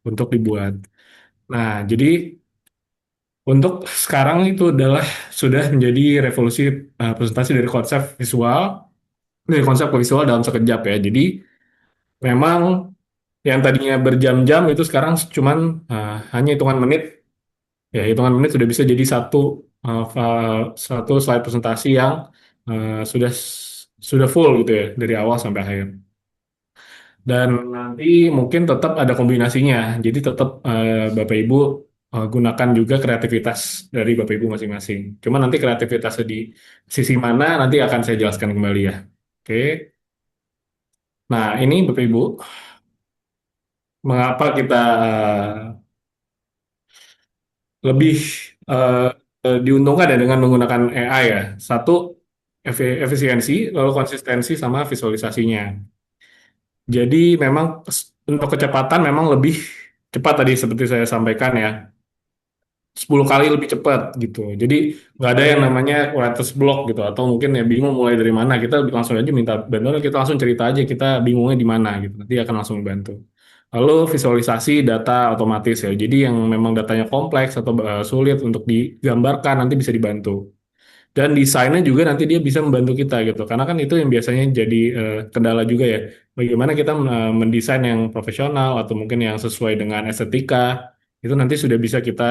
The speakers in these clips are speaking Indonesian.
untuk dibuat. Nah, jadi untuk sekarang itu adalah sudah menjadi revolusi presentasi dari konsep visual, dari konsep ke visual dalam sekejap ya. Jadi memang yang tadinya berjam-jam itu sekarang cuman hanya hitungan menit, ya hitungan menit sudah bisa jadi satu slide presentasi yang sudah full gitu ya dari awal sampai akhir. Dan nanti mungkin tetap ada kombinasinya. Jadi tetap Bapak Ibu gunakan juga kreativitas dari Bapak Ibu masing-masing. Cuma nanti kreativitasnya di sisi mana nanti akan saya jelaskan kembali ya. Oke. Nah, ini Bapak Ibu, mengapa kita lebih eh, diuntungkan ya dengan menggunakan AI ya. Satu, efisiensi, lalu konsistensi sama visualisasinya. Jadi memang untuk kecepatan memang lebih cepat tadi seperti saya sampaikan ya. 10 kali lebih cepat gitu. Jadi nggak ada yang namanya writer's block gitu atau mungkin ya bingung mulai dari mana. Kita langsung aja minta bantuan, kita langsung cerita aja kita bingungnya di mana gitu. Nanti akan langsung membantu. Lalu visualisasi data otomatis ya. Jadi yang memang datanya kompleks atau sulit untuk digambarkan nanti bisa dibantu. Dan desainnya juga nanti dia bisa membantu kita gitu. Karena kan itu yang biasanya jadi kendala juga ya. Bagaimana kita mendesain yang profesional atau mungkin yang sesuai dengan estetika, itu nanti sudah bisa kita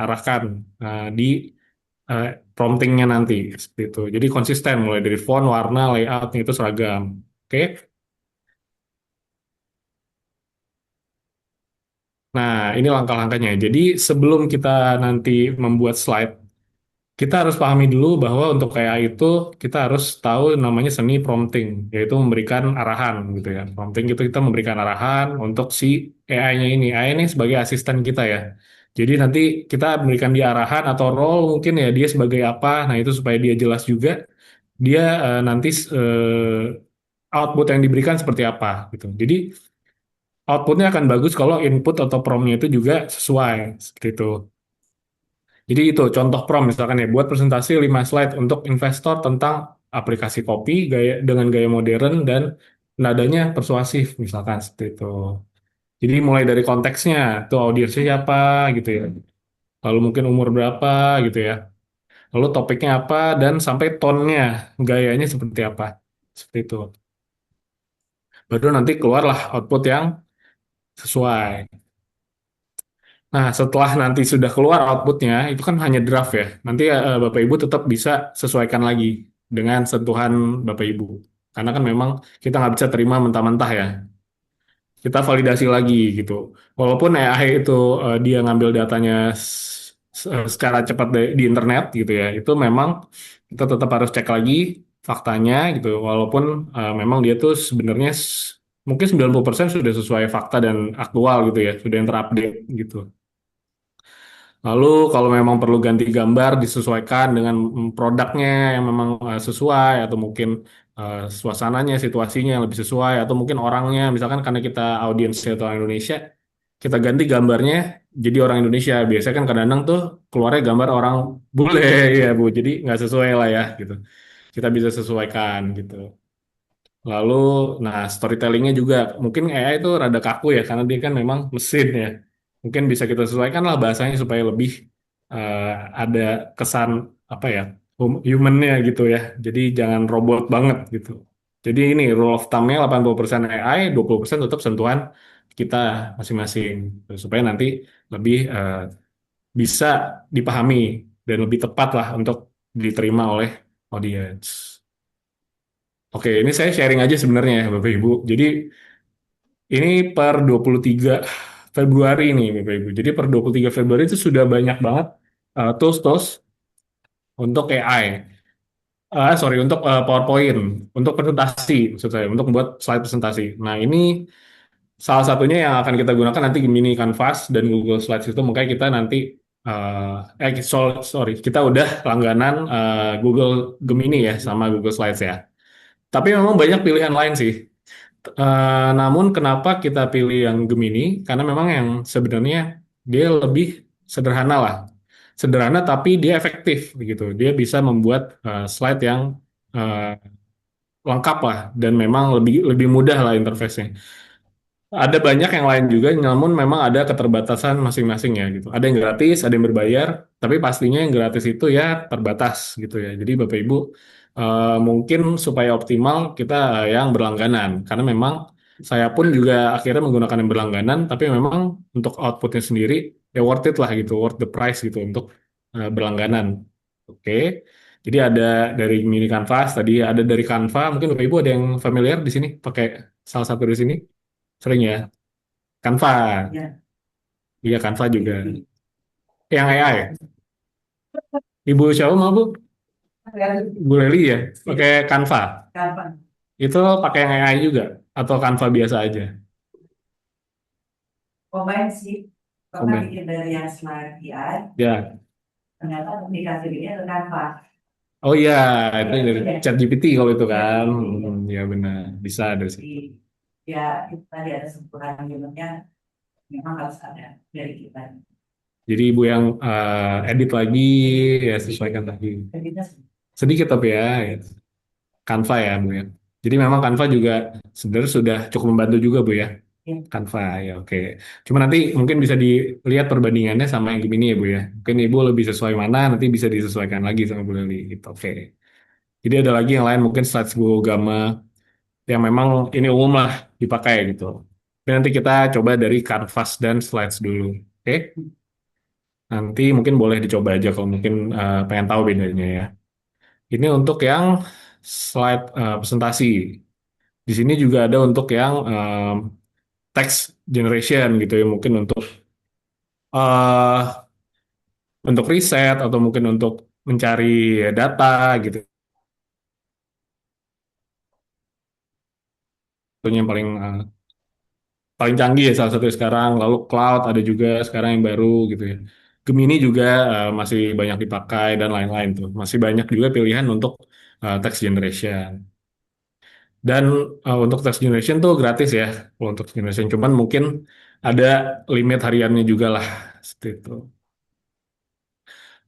arahkan di eh, promptingnya nanti. Seperti itu. Jadi konsisten mulai dari font, warna, layoutnya itu seragam. Oke. Nah, ini langkah-langkahnya. Jadi sebelum kita nanti membuat slide, kita harus pahami dulu bahwa untuk AI itu kita harus tahu namanya seni prompting, yaitu memberikan arahan gitu ya. Prompting itu kita memberikan arahan untuk si AI-nya ini. AI ini sebagai asisten kita ya. Jadi nanti kita berikan dia arahan atau role mungkin ya dia sebagai apa. Nah itu supaya dia jelas juga dia nanti output yang diberikan seperti apa gitu. Jadi outputnya akan bagus kalau input atau promptnya itu juga sesuai seperti itu. Jadi itu contoh prompt misalkan ya buat presentasi 5 slide untuk investor tentang aplikasi kopi dengan gaya modern dan nadanya persuasif misalkan seperti itu. Jadi mulai dari konteksnya tuh audiensnya siapa gitu ya. Lalu mungkin umur berapa gitu ya. Lalu topiknya apa dan sampai tone-nya, gayanya seperti apa. Seperti itu. Baru nanti keluarlah output yang sesuai. Nah, setelah nanti sudah keluar outputnya, itu kan hanya draft ya. Nanti Bapak Ibu tetap bisa sesuaikan lagi dengan sentuhan Bapak Ibu. Karena kan memang kita nggak bisa terima mentah-mentah ya. Kita validasi lagi gitu. Walaupun AI itu dia ngambil datanya secara cepat di internet gitu ya, itu memang kita tetap harus cek lagi faktanya gitu. Walaupun memang dia tuh sebenarnya mungkin 90% sudah sesuai fakta dan aktual gitu ya, sudah yang terupdate gitu. Lalu kalau memang perlu ganti gambar disesuaikan dengan produknya yang memang sesuai atau mungkin suasananya, situasinya yang lebih sesuai atau mungkin orangnya misalkan karena kita audiensnya itu orang Indonesia, kita ganti gambarnya jadi orang Indonesia. Biasanya kan kadang-kadang tuh keluarnya gambar orang bule ya Bu, jadi nggak sesuai lah ya gitu. Kita bisa sesuaikan gitu. Lalu, nah storytellingnya juga mungkin AI itu rada kaku ya karena dia kan memang mesin ya. Mungkin bisa kita sesuaikan lah bahasanya supaya lebih eh, ada kesan apa ya humannya gitu ya. Jadi jangan robot banget gitu. Jadi ini rule of thumb-nya 80% AI, 20% tetap sentuhan kita masing-masing supaya nanti lebih bisa dipahami dan lebih tepat lah untuk diterima oleh audiens. Oke, ini saya sharing aja sebenarnya ya Bapak Ibu. Jadi ini per 23 Februari nih Bapak Ibu. Jadi per 23 Februari itu sudah banyak banget tools-tools untuk AI. Sorry, untuk PowerPoint, untuk presentasi, maksud saya, untuk membuat slide presentasi. Nah, ini salah satunya yang akan kita gunakan nanti Gemini Canvas dan Google Slides itu, makanya kita nanti, sorry, kita udah langganan Google Gemini ya, sama Google Slides ya. Tapi memang banyak pilihan lain sih. Namun kenapa kita pilih yang Gemini? Karena memang yang sebenarnya dia lebih sederhana lah. Sederhana tapi dia efektif begitu. Dia bisa membuat slide yang eh, lengkap lah dan memang lebih lebih mudah lah interface-nya. Ada banyak yang lain juga, namun memang ada keterbatasan masing-masing ya gitu. Ada yang gratis, ada yang berbayar, tapi pastinya yang gratis itu ya terbatas gitu ya. Jadi Bapak Ibu mungkin supaya optimal kita yang berlangganan, karena memang saya pun juga akhirnya menggunakan yang berlangganan, tapi memang untuk outputnya sendiri ya worth it lah gitu, worth the price gitu untuk berlangganan. Oke. Jadi ada dari mini canvas tadi, ada dari Canva. Mungkin Bapak Ibu ada yang familiar di sini pakai salah satu di sini. Sering ya. Canva. Ya, Iya, Canva juga. Yang AI. Ibu siapa mau Bu? Bu Leli ya. Pakai Canva. kapan? Itu pakai yang AI juga atau Canva biasa aja? Pemain sih, pernah Komen. bikin dari yang slide AI, Ya. ternyata aplikasi ini ada Canva. Oh iya, itu Ya, dari itu ya. ChatGPT kalau itu Ya, kan. gitu ya. Ya benar. Bisa dari Jadi, situ. ya itu tadi ada sempurna gimana memang harus ada dari kita. Jadi ibu yang edit lagi, ya sesuaikan lagi. Jadi kita Sedikit tapi ya, ya. Canva ya Bu ya. Jadi memang Canva juga sebenarnya sudah cukup membantu juga Bu ya. ya, Canva ya oke. Cuma nanti mungkin bisa dilihat perbandingannya sama yang Gemini ya Bu ya. Mungkin Ibu lebih sesuai mana nanti bisa disesuaikan lagi sama Bu Leli gitu. Oke. Jadi ada lagi yang lain mungkin slides Google Gamma yang memang ini umum lah dipakai gitu. Tapi nanti kita coba dari Canvas dan slides dulu. Oke. Nanti mungkin boleh dicoba aja kalau mungkin pengen tahu bedanya ya. Ini untuk yang slide presentasi. Di sini juga ada untuk yang text generation gitu ya. Mungkin eh untuk riset atau mungkin untuk mencari data gitu. Itu yang paling canggih ya salah satu sekarang. Lalu cloud ada juga sekarang yang baru gitu ya. Gemini juga masih banyak dipakai dan lain-lain tuh. Masih banyak juga pilihan untuk text generation. Dan untuk text generation tuh gratis ya. Kalau untuk text generation cuman mungkin ada limit hariannya juga lah seperti itu.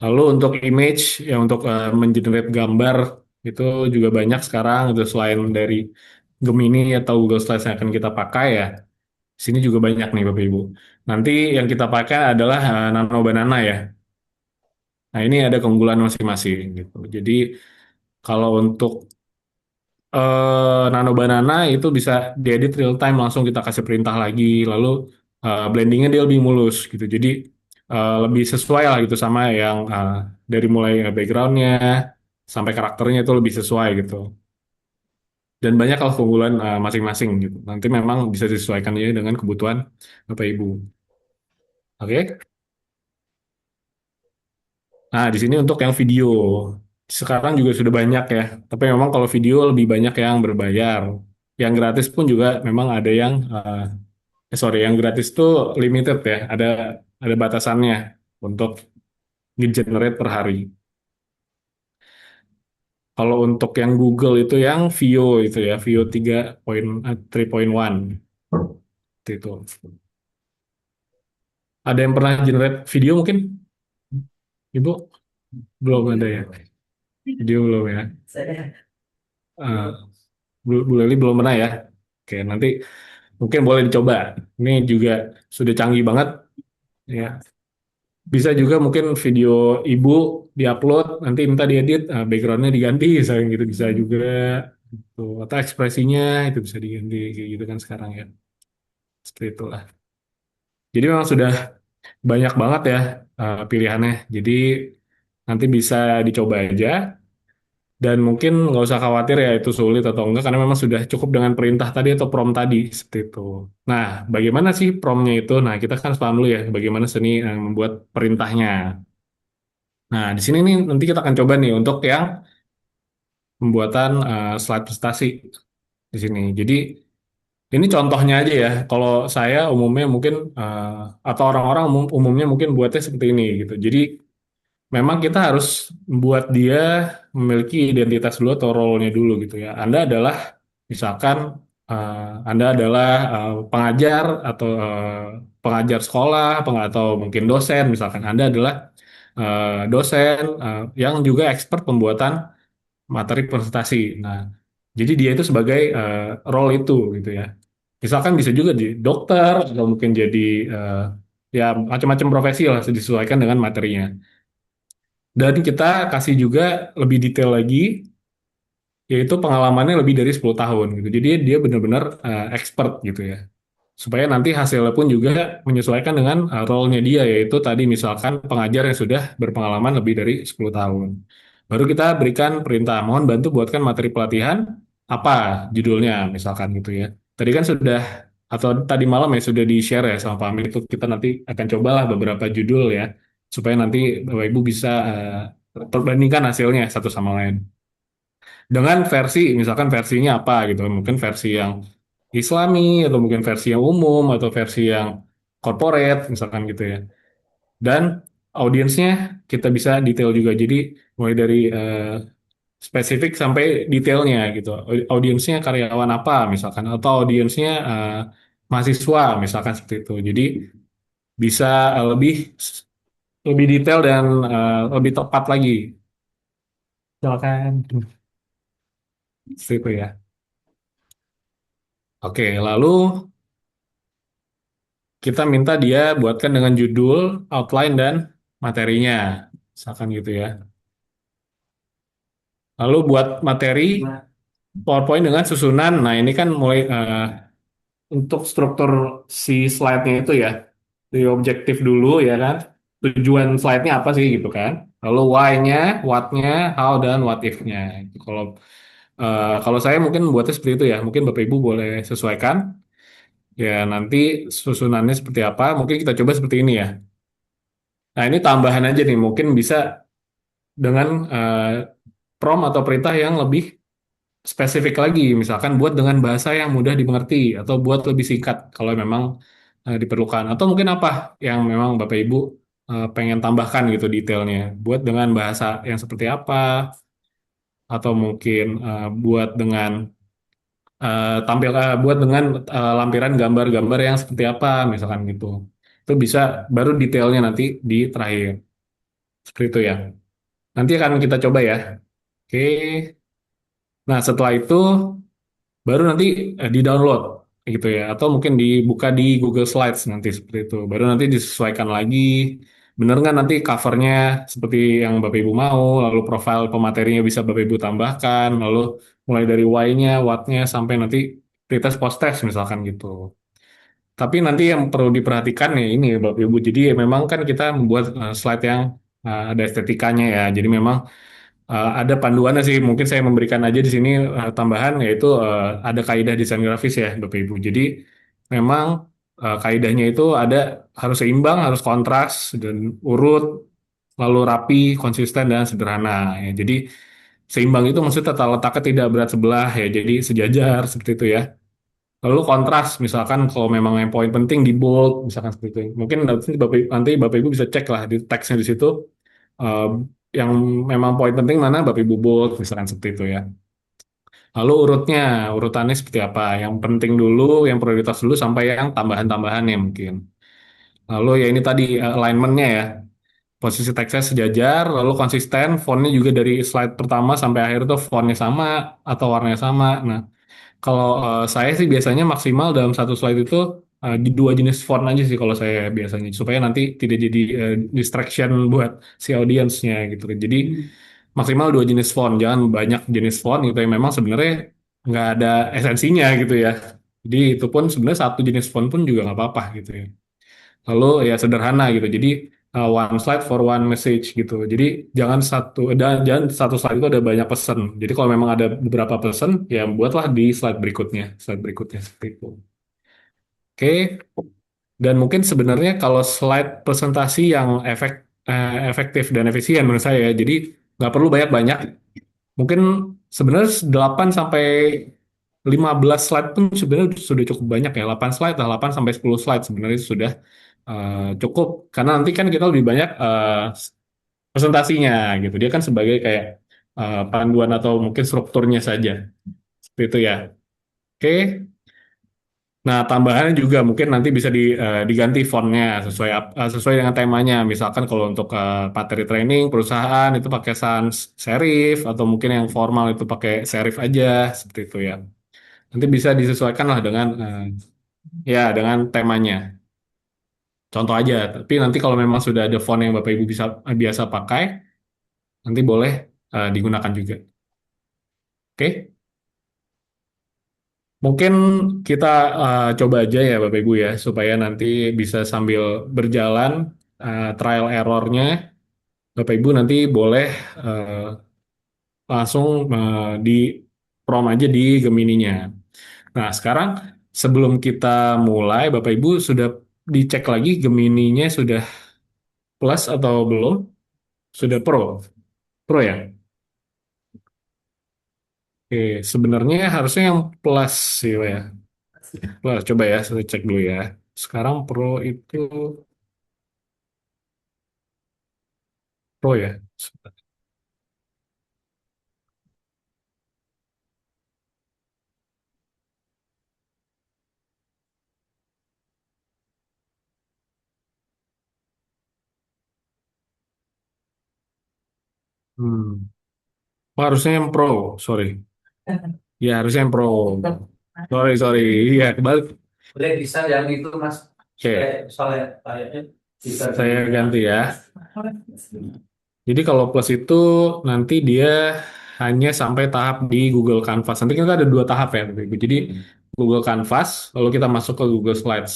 Lalu untuk image, ya untuk mengenerate gambar itu juga banyak sekarang itu selain dari Gemini atau Google Slides yang akan kita pakai ya. Sini juga banyak nih Bapak Ibu. Nanti yang kita pakai adalah Nano Banana ya. Nah ini ada keunggulan masing-masing gitu. Jadi kalau untuk Nano Banana itu bisa diedit real time langsung kita kasih perintah lagi. Lalu blendingnya dia lebih mulus gitu. Jadi lebih sesuai lah gitu sama yang dari mulai backgroundnya sampai karakternya itu lebih sesuai gitu. Dan banyak kalau keunggulan masing-masing gitu. Nanti memang bisa disesuaikan ya dengan kebutuhan Bapak Ibu. Oke. Nah, di sini untuk yang video. Sekarang juga sudah banyak ya. Tapi memang kalau video lebih banyak yang berbayar. Yang gratis pun juga memang ada yang sorry, yang gratis tuh limited ya. Ada batasannya untuk generate per hari. Kalau untuk yang Google itu yang Vio itu ya, Vio 3.1 itu. Ada yang pernah generate video mungkin? Ibu belum ada ya. Video belum ya. saya Eh, Bu Leli belum pernah ya. Oke, nanti mungkin boleh dicoba. Ini juga sudah canggih banget ya. Bisa juga mungkin video ibu diupload, nanti minta diedit, backgroundnya diganti, misalnya gitu bisa juga. Tuh, atau ekspresinya itu bisa diganti kayak gitu kan sekarang ya. Seperti itulah. Jadi memang sudah banyak banget ya pilihannya. Jadi nanti bisa dicoba aja. Dan mungkin nggak usah khawatir ya itu sulit atau enggak, karena memang sudah cukup dengan perintah tadi atau prompt tadi, seperti itu. Nah, bagaimana sih promptnya itu? Nah, kita kan harus paham dulu ya, bagaimana seni membuat perintahnya. Nah, di sini nih nanti kita akan coba nih untuk yang pembuatan slide presentasi di sini. Jadi, ini contohnya aja ya. Kalau saya umumnya mungkin, atau orang-orang umumnya mungkin buatnya seperti ini gitu. Jadi, memang kita harus membuat dia memiliki identitas dulu atau role-nya dulu gitu ya. Anda adalah misalkan Anda adalah pengajar atau pengajar sekolah, atau mungkin dosen misalkan Anda adalah dosen yang juga expert pembuatan materi presentasi. Nah, jadi dia itu sebagai role itu gitu ya. Misalkan bisa juga di dokter atau mungkin jadi eh, ya macam-macam profesi lah disesuaikan dengan materinya. Dan kita kasih juga lebih detail lagi, yaitu pengalamannya lebih dari 10 tahun gitu. Jadi dia benar-benar expert gitu ya. Supaya nanti hasilnya pun juga menyesuaikan dengan role-nya dia, yaitu tadi misalkan pengajar yang sudah berpengalaman lebih dari 10 tahun. Baru kita berikan perintah, mohon bantu buatkan materi pelatihan, apa judulnya misalkan gitu ya. Tadi kan sudah, atau tadi malam ya sudah di-share ya sama Pak Amir, itu kita nanti akan cobalah beberapa judul ya, supaya nanti Bapak Ibu bisa perbandingkan hasilnya satu sama lain. Dengan versi, misalkan versinya apa gitu, mungkin versi yang Islami atau mungkin versi yang umum atau versi yang corporate misalkan gitu ya. Dan audiensnya kita bisa detail juga. Jadi mulai dari spesifik sampai detailnya gitu. Audiensnya karyawan apa misalkan atau audiensnya mahasiswa misalkan seperti itu. Jadi bisa lebih lebih detail dan lebih tepat lagi. Silakan. Seperti itu ya. Oke, lalu kita minta dia buatkan dengan judul, outline, dan materinya. Misalkan gitu ya. Lalu buat materi PowerPoint dengan susunan. Nah, ini kan mulai untuk struktur si slide-nya itu ya. Dari objektif dulu ya kan. Tujuan slide-nya apa sih gitu kan. Lalu why-nya, what-nya, how, dan what if-nya. Kalau saya mungkin buatnya seperti itu ya. Mungkin Bapak Ibu boleh sesuaikan. Ya, nanti susunannya seperti apa. Mungkin kita coba seperti ini ya. Nah, ini tambahan aja nih. Mungkin bisa dengan prompt atau perintah yang lebih spesifik lagi, misalkan buat dengan bahasa yang mudah dimengerti atau buat lebih singkat kalau memang diperlukan. Atau mungkin apa yang memang Bapak Ibu pengen tambahkan gitu detailnya. Buat dengan bahasa yang seperti apa, atau mungkin buat dengan buat dengan lampiran gambar-gambar yang seperti apa, misalkan gitu. Itu bisa baru detailnya nanti di terakhir. Seperti itu ya. Nanti akan kita coba ya. Oke. Nah, setelah itu baru nanti di-download gitu ya, atau mungkin dibuka di Google Slides nanti seperti itu. Baru nanti disesuaikan lagi, bener nggak nanti covernya seperti yang Bapak Ibu mau, lalu profil pematerinya bisa Bapak Ibu tambahkan, lalu mulai dari why-nya, what-nya, sampai nanti pretest post-test misalkan gitu. Tapi nanti yang perlu diperhatikan ya ini Bapak Ibu, jadi memang kan kita membuat slide yang ada estetikanya ya, jadi memang ada panduannya sih, mungkin saya memberikan aja di sini tambahan yaitu ada kaidah desain grafis ya Bapak Ibu. Jadi memang kaidahnya itu ada harus seimbang, harus kontras dan urut, lalu rapi, konsisten dan sederhana ya. Jadi seimbang itu maksudnya tata letaknya tidak berat sebelah ya, jadi sejajar seperti itu ya. Lalu kontras, misalkan kalau memang yang poin penting di bold, misalkan seperti itu. Mungkin nanti Bapak Ibu bisa cek lah di teksnya di situ eh, yang memang poin penting mana Bapak Ibu bold misalkan seperti itu ya. Lalu urutannya seperti apa? Yang penting dulu, yang prioritas dulu sampai yang tambahan-tambahannya mungkin. Lalu ya ini tadi alignmentnya ya. Posisi teksnya sejajar, lalu konsisten, fontnya juga dari slide pertama sampai akhir tuh fontnya sama atau warnanya sama. Nah, kalau saya sih biasanya maksimal dalam satu slide itu di dua jenis font aja sih kalau saya biasanya supaya nanti tidak jadi distraction buat si audiensnya gitu. Jadi maksimal dua jenis font, jangan banyak jenis font gitu yang memang sebenarnya nggak ada esensinya gitu ya. Jadi itu pun sebenarnya satu jenis font pun juga nggak apa-apa gitu ya. Lalu ya sederhana gitu. Jadi one slide for one message gitu. Jadi jangan satu slide itu ada banyak pesan. Jadi kalau memang ada beberapa pesan, ya buatlah di slide berikutnya seperti itu. Oke. Dan mungkin sebenarnya kalau slide presentasi yang efektif dan efisien menurut saya, ya. Jadi nggak perlu banyak-banyak. Mungkin sebenarnya 8 sampai 15 slide pun sebenarnya sudah cukup banyak ya. 8 slide lah, 8 sampai 10 slide sebenarnya sudah cukup. Karena nanti kan kita lebih banyak presentasinya gitu. Dia kan sebagai kayak panduan atau mungkin strukturnya saja. Seperti itu ya. Oke. Nah, tambahannya juga mungkin nanti bisa diganti fontnya sesuai dengan temanya. Misalkan kalau untuk materi training perusahaan itu pakai sans serif atau mungkin yang formal itu pakai serif aja seperti itu ya. Nanti bisa disesuaikan lah dengan ya dengan temanya. Contoh aja. Tapi nanti kalau memang sudah ada font yang Bapak Ibu bisa biasa pakai, nanti boleh digunakan juga. Oke? Mungkin kita coba aja ya Bapak Ibu ya, supaya nanti bisa sambil berjalan trial errornya, Bapak Ibu nanti boleh eh, langsung di prompt aja di Gemininya. Nah, sekarang sebelum kita mulai, Bapak Ibu sudah dicek lagi Gemininya sudah plus atau belum? Sudah pro? Pro ya? Oke, sebenarnya harusnya yang plus sih Pak, ya. Plus, coba ya, saya cek dulu ya. Sekarang pro itu pro ya? Hmm. Oh, harusnya yang pro, sorry. Ya, harusnya yang pro. Sorry, sorry. Iya, kebalik. Boleh bisa yang itu Mas. Oke, Soalnya kayaknya bisa saya di ganti ya. Jadi kalau plus itu nanti dia hanya sampai tahap di Google Canvas. Nanti kita ada dua tahap ya, Bapak Ibu. Jadi Google Canvas, lalu kita masuk ke Google Slides.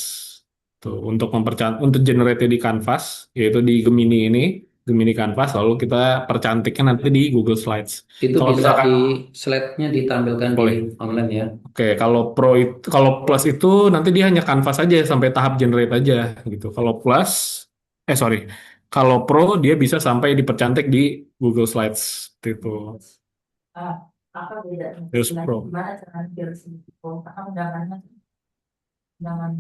Tuh, untuk untuk generate di Canvas, yaitu di Gemini ini, Gemini Canvas, lalu kita percantiknya nanti di Google Slides. itu Kalau bisa misalkan di slide-nya ditampilkan di boleh. online ya. Oke, kalau plus itu nanti dia hanya kanvas aja sampai tahap generate aja gitu. Kalau plus, sorry, kalau pro dia bisa sampai dipercantik di Google Slides gitu. Ah, apa bedanya? Terus Lagi pro, gimana cara biar simple? Karena undangannya undangan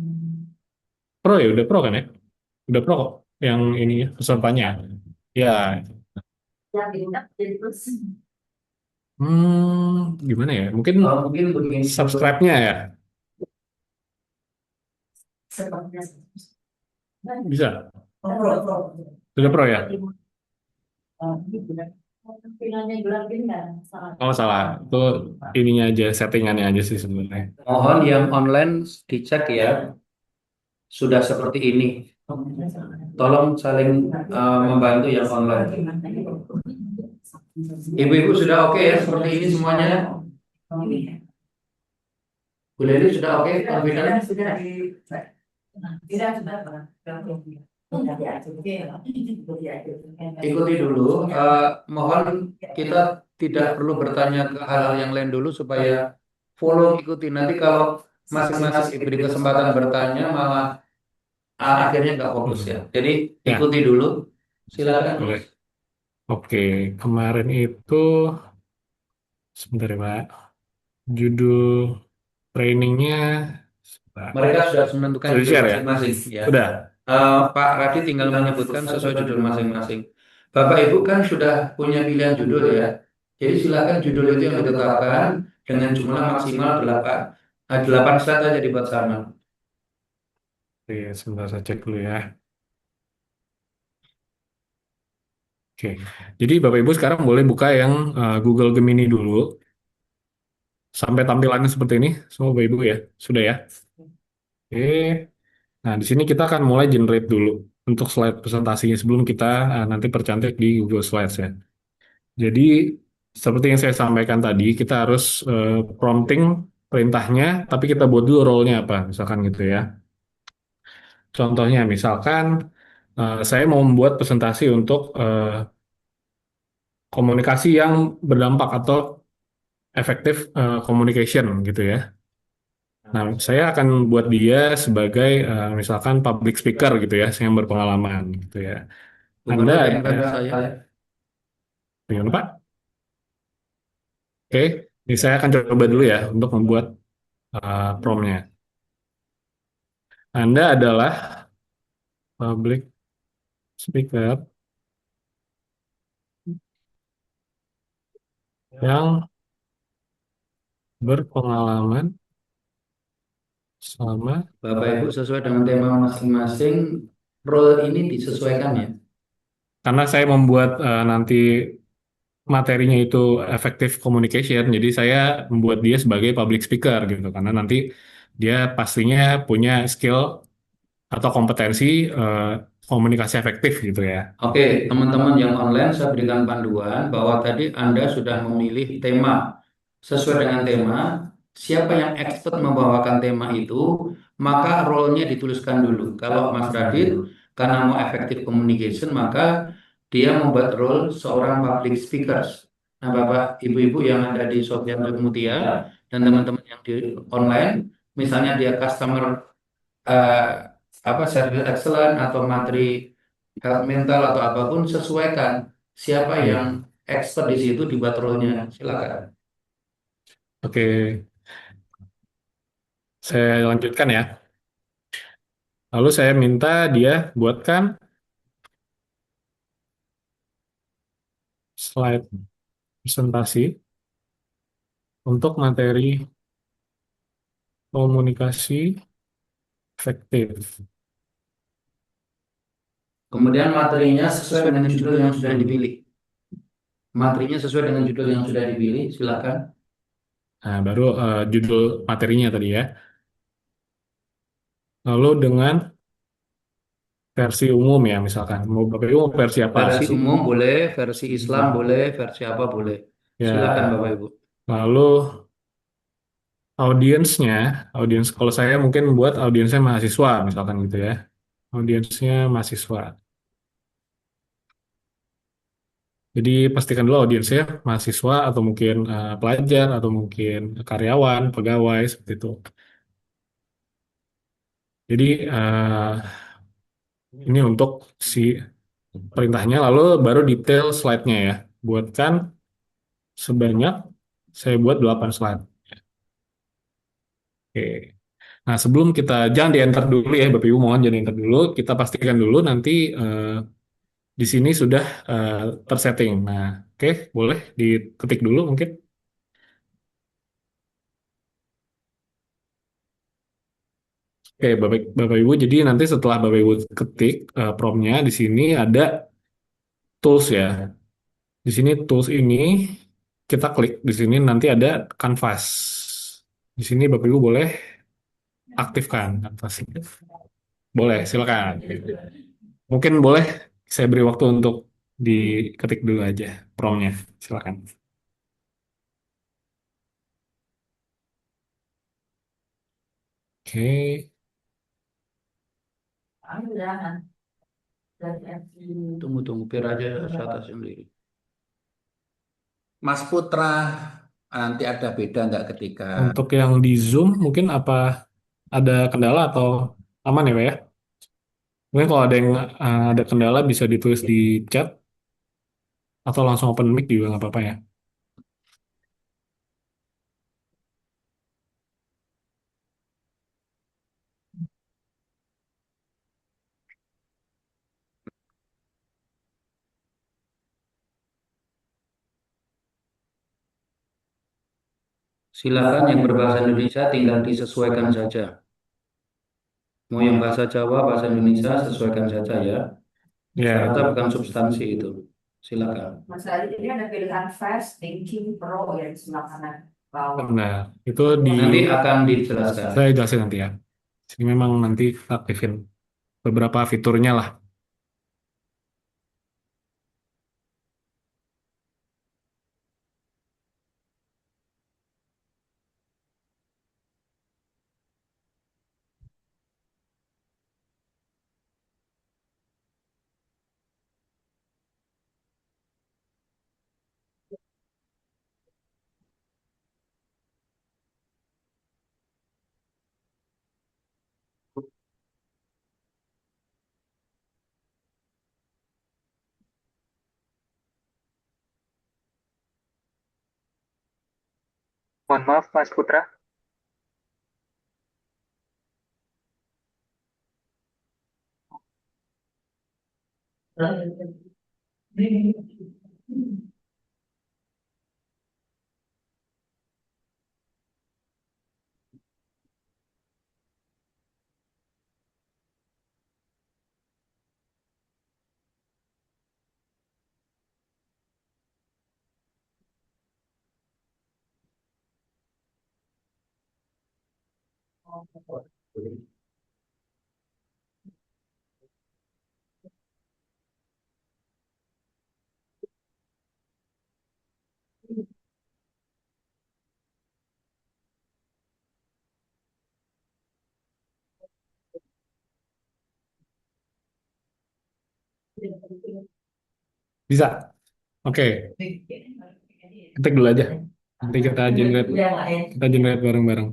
pro ya udah pro kan ya? Udah pro kok yang ini ya, pesertanya. Ya, yang diundang jadi plus gimana ya? Mungkin Mungkin begini, subscribe-nya ya sepertinya. bisa. Oh, pro, pro. Sudah pro ya? Ini benar. Tampilannya gelap ini nggak salah. Oh salah, itu ininya aja settingannya aja sih sebenarnya. mohon yang online dicek ya, sudah seperti ini. Tolong saling membantu yang online. Ibu-ibu sudah oke ya seperti ini semuanya? Bu Leli sudah oke? Confident? Sudah di tidak sudah Pak. Ikuti dulu. Mohon kita tidak perlu bertanya ke hal-hal yang lain dulu supaya follow ikuti. Nanti kalau masing-masing diberi kesempatan bertanya malah akhirnya nggak fokus ya. Jadi Ya, ikuti dulu. Silakan. boleh. Oke, kemarin itu sebentar ya Pak. Judul trainingnya sebentar. Mereka sudah menentukan Sudah judul share ya? masing-masing ya. Udah. Pak Radi tinggal menyebutkan sesuai judul masing-masing. Bapak Ibu kan sudah punya pilihan judul ya. Jadi silakan judul itu yang ditetapkan dengan jumlah maksimal 8. 8 slide aja dibuat sama. Oke, sebentar saya cek dulu ya. Oke, jadi Bapak Ibu sekarang boleh buka yang Google Gemini dulu sampai tampilannya seperti ini. Semua Bapak Ibu ya, sudah ya. Oke, nah di sini kita akan mulai generate dulu untuk slide presentasinya sebelum kita nanti percantik di Google Slides ya. Jadi seperti yang saya sampaikan tadi, kita harus prompting perintahnya, tapi kita buat dulu role-nya apa, misalkan gitu ya. Contohnya, misalkan saya mau membuat presentasi untuk komunikasi yang berdampak atau efektif communication gitu ya. Nah, saya akan buat dia sebagai misalkan public speaker gitu ya, yang berpengalaman gitu ya. Bukan Anda ada ada, yang bantu saya. gimana Pak? Oke, ini saya akan coba dulu ya untuk membuat prompt-nya. Anda adalah public speaker yang berpengalaman selama Bapak Ibu sesuai dengan tema masing-masing, role ini disesuaikan ya. karena saya membuat nanti materinya itu effective communication, jadi saya membuat dia sebagai public speaker gitu, karena nanti dia pastinya punya skill atau kompetensi eh, komunikasi efektif gitu ya. Oke, teman-teman yang online saya berikan panduan bahwa tadi Anda sudah memilih tema. Sesuai dengan tema, siapa yang expert membawakan tema itu, maka role-nya dituliskan dulu. Kalau Mas Radit, karena mau effective communication, maka dia membuat role seorang public speakers. Nah, Bapak, Ibu-ibu yang ada di Sofyan Mutia dan teman-teman yang di online, misalnya dia customer eh, service excellent atau materi health mental atau apapun, sesuaikan siapa yang Hmm. expert di situ dibuat role-nya. Silakan. Oke, saya lanjutkan ya. Lalu saya minta dia buatkan slide presentasi untuk materi komunikasi efektif. Kemudian materinya sesuai dengan judul yang sudah dipilih. Materinya sesuai dengan judul yang sudah dipilih, silakan. Nah, baru judul materinya tadi ya. Lalu dengan versi umum ya, misalkan. Mau Bapak Ibu mau versi apa? Versi umum boleh, versi Islam boleh, versi apa boleh. Silakan Ya, Bapak Ibu. lalu audiensnya, audiens kalau saya mungkin buat audiensnya mahasiswa, misalkan gitu ya. Audiensnya mahasiswa. Jadi pastikan dulu audiensnya mahasiswa atau mungkin pelajar atau mungkin karyawan, pegawai seperti itu. Jadi ini untuk si perintahnya, lalu baru detail slide-nya ya. Buatkan sebanyak, saya buat 8 slide. Oke. Nah, sebelum kita, jangan di-enter dulu ya, Bapak Ibu, mohon jangan di-enter dulu. Kita pastikan dulu nanti di sini sudah eh, tersetting. Nah, oke, boleh diketik dulu mungkin. Oke, Bapak Ibu, jadi nanti setelah Bapak Ibu ketik prompt-nya, di sini ada tools ya. Di sini tools ini kita klik di sini nanti ada canvas. Di sini Bapak Ibu boleh aktifkan canvas ini. Boleh, silakan. Mungkin boleh saya beri waktu untuk diketik dulu aja prompt-nya. Silakan. Oke. Tunggu, biar aja saya atas sendiri. Mas Putra, nanti ada beda nggak ketika Untuk yang di Zoom mungkin apa ada kendala atau aman ya Pak ya? Mungkin kalau ada yang ada kendala bisa ditulis di chat atau langsung open mic juga nggak apa-apa ya. Silakan yang berbahasa Indonesia tinggal disesuaikan saja. Mau yang bahasa Jawa, bahasa Indonesia, sesuaikan saja ya. Rata-rata Ya, bukan substansi itu. Silakan. Mas Adi, ini ada pilihan fast, thinking, pro ya di sebelah kanan bawah. benar. Itu di Nanti akan dijelaskan. saya jelasin nanti ya. Sini memang nanti aktifin beberapa fiturnya lah. Mohon maaf, Mas Putra. Bisa. Oke, ketik dulu aja. Nanti kita generate bareng-bareng.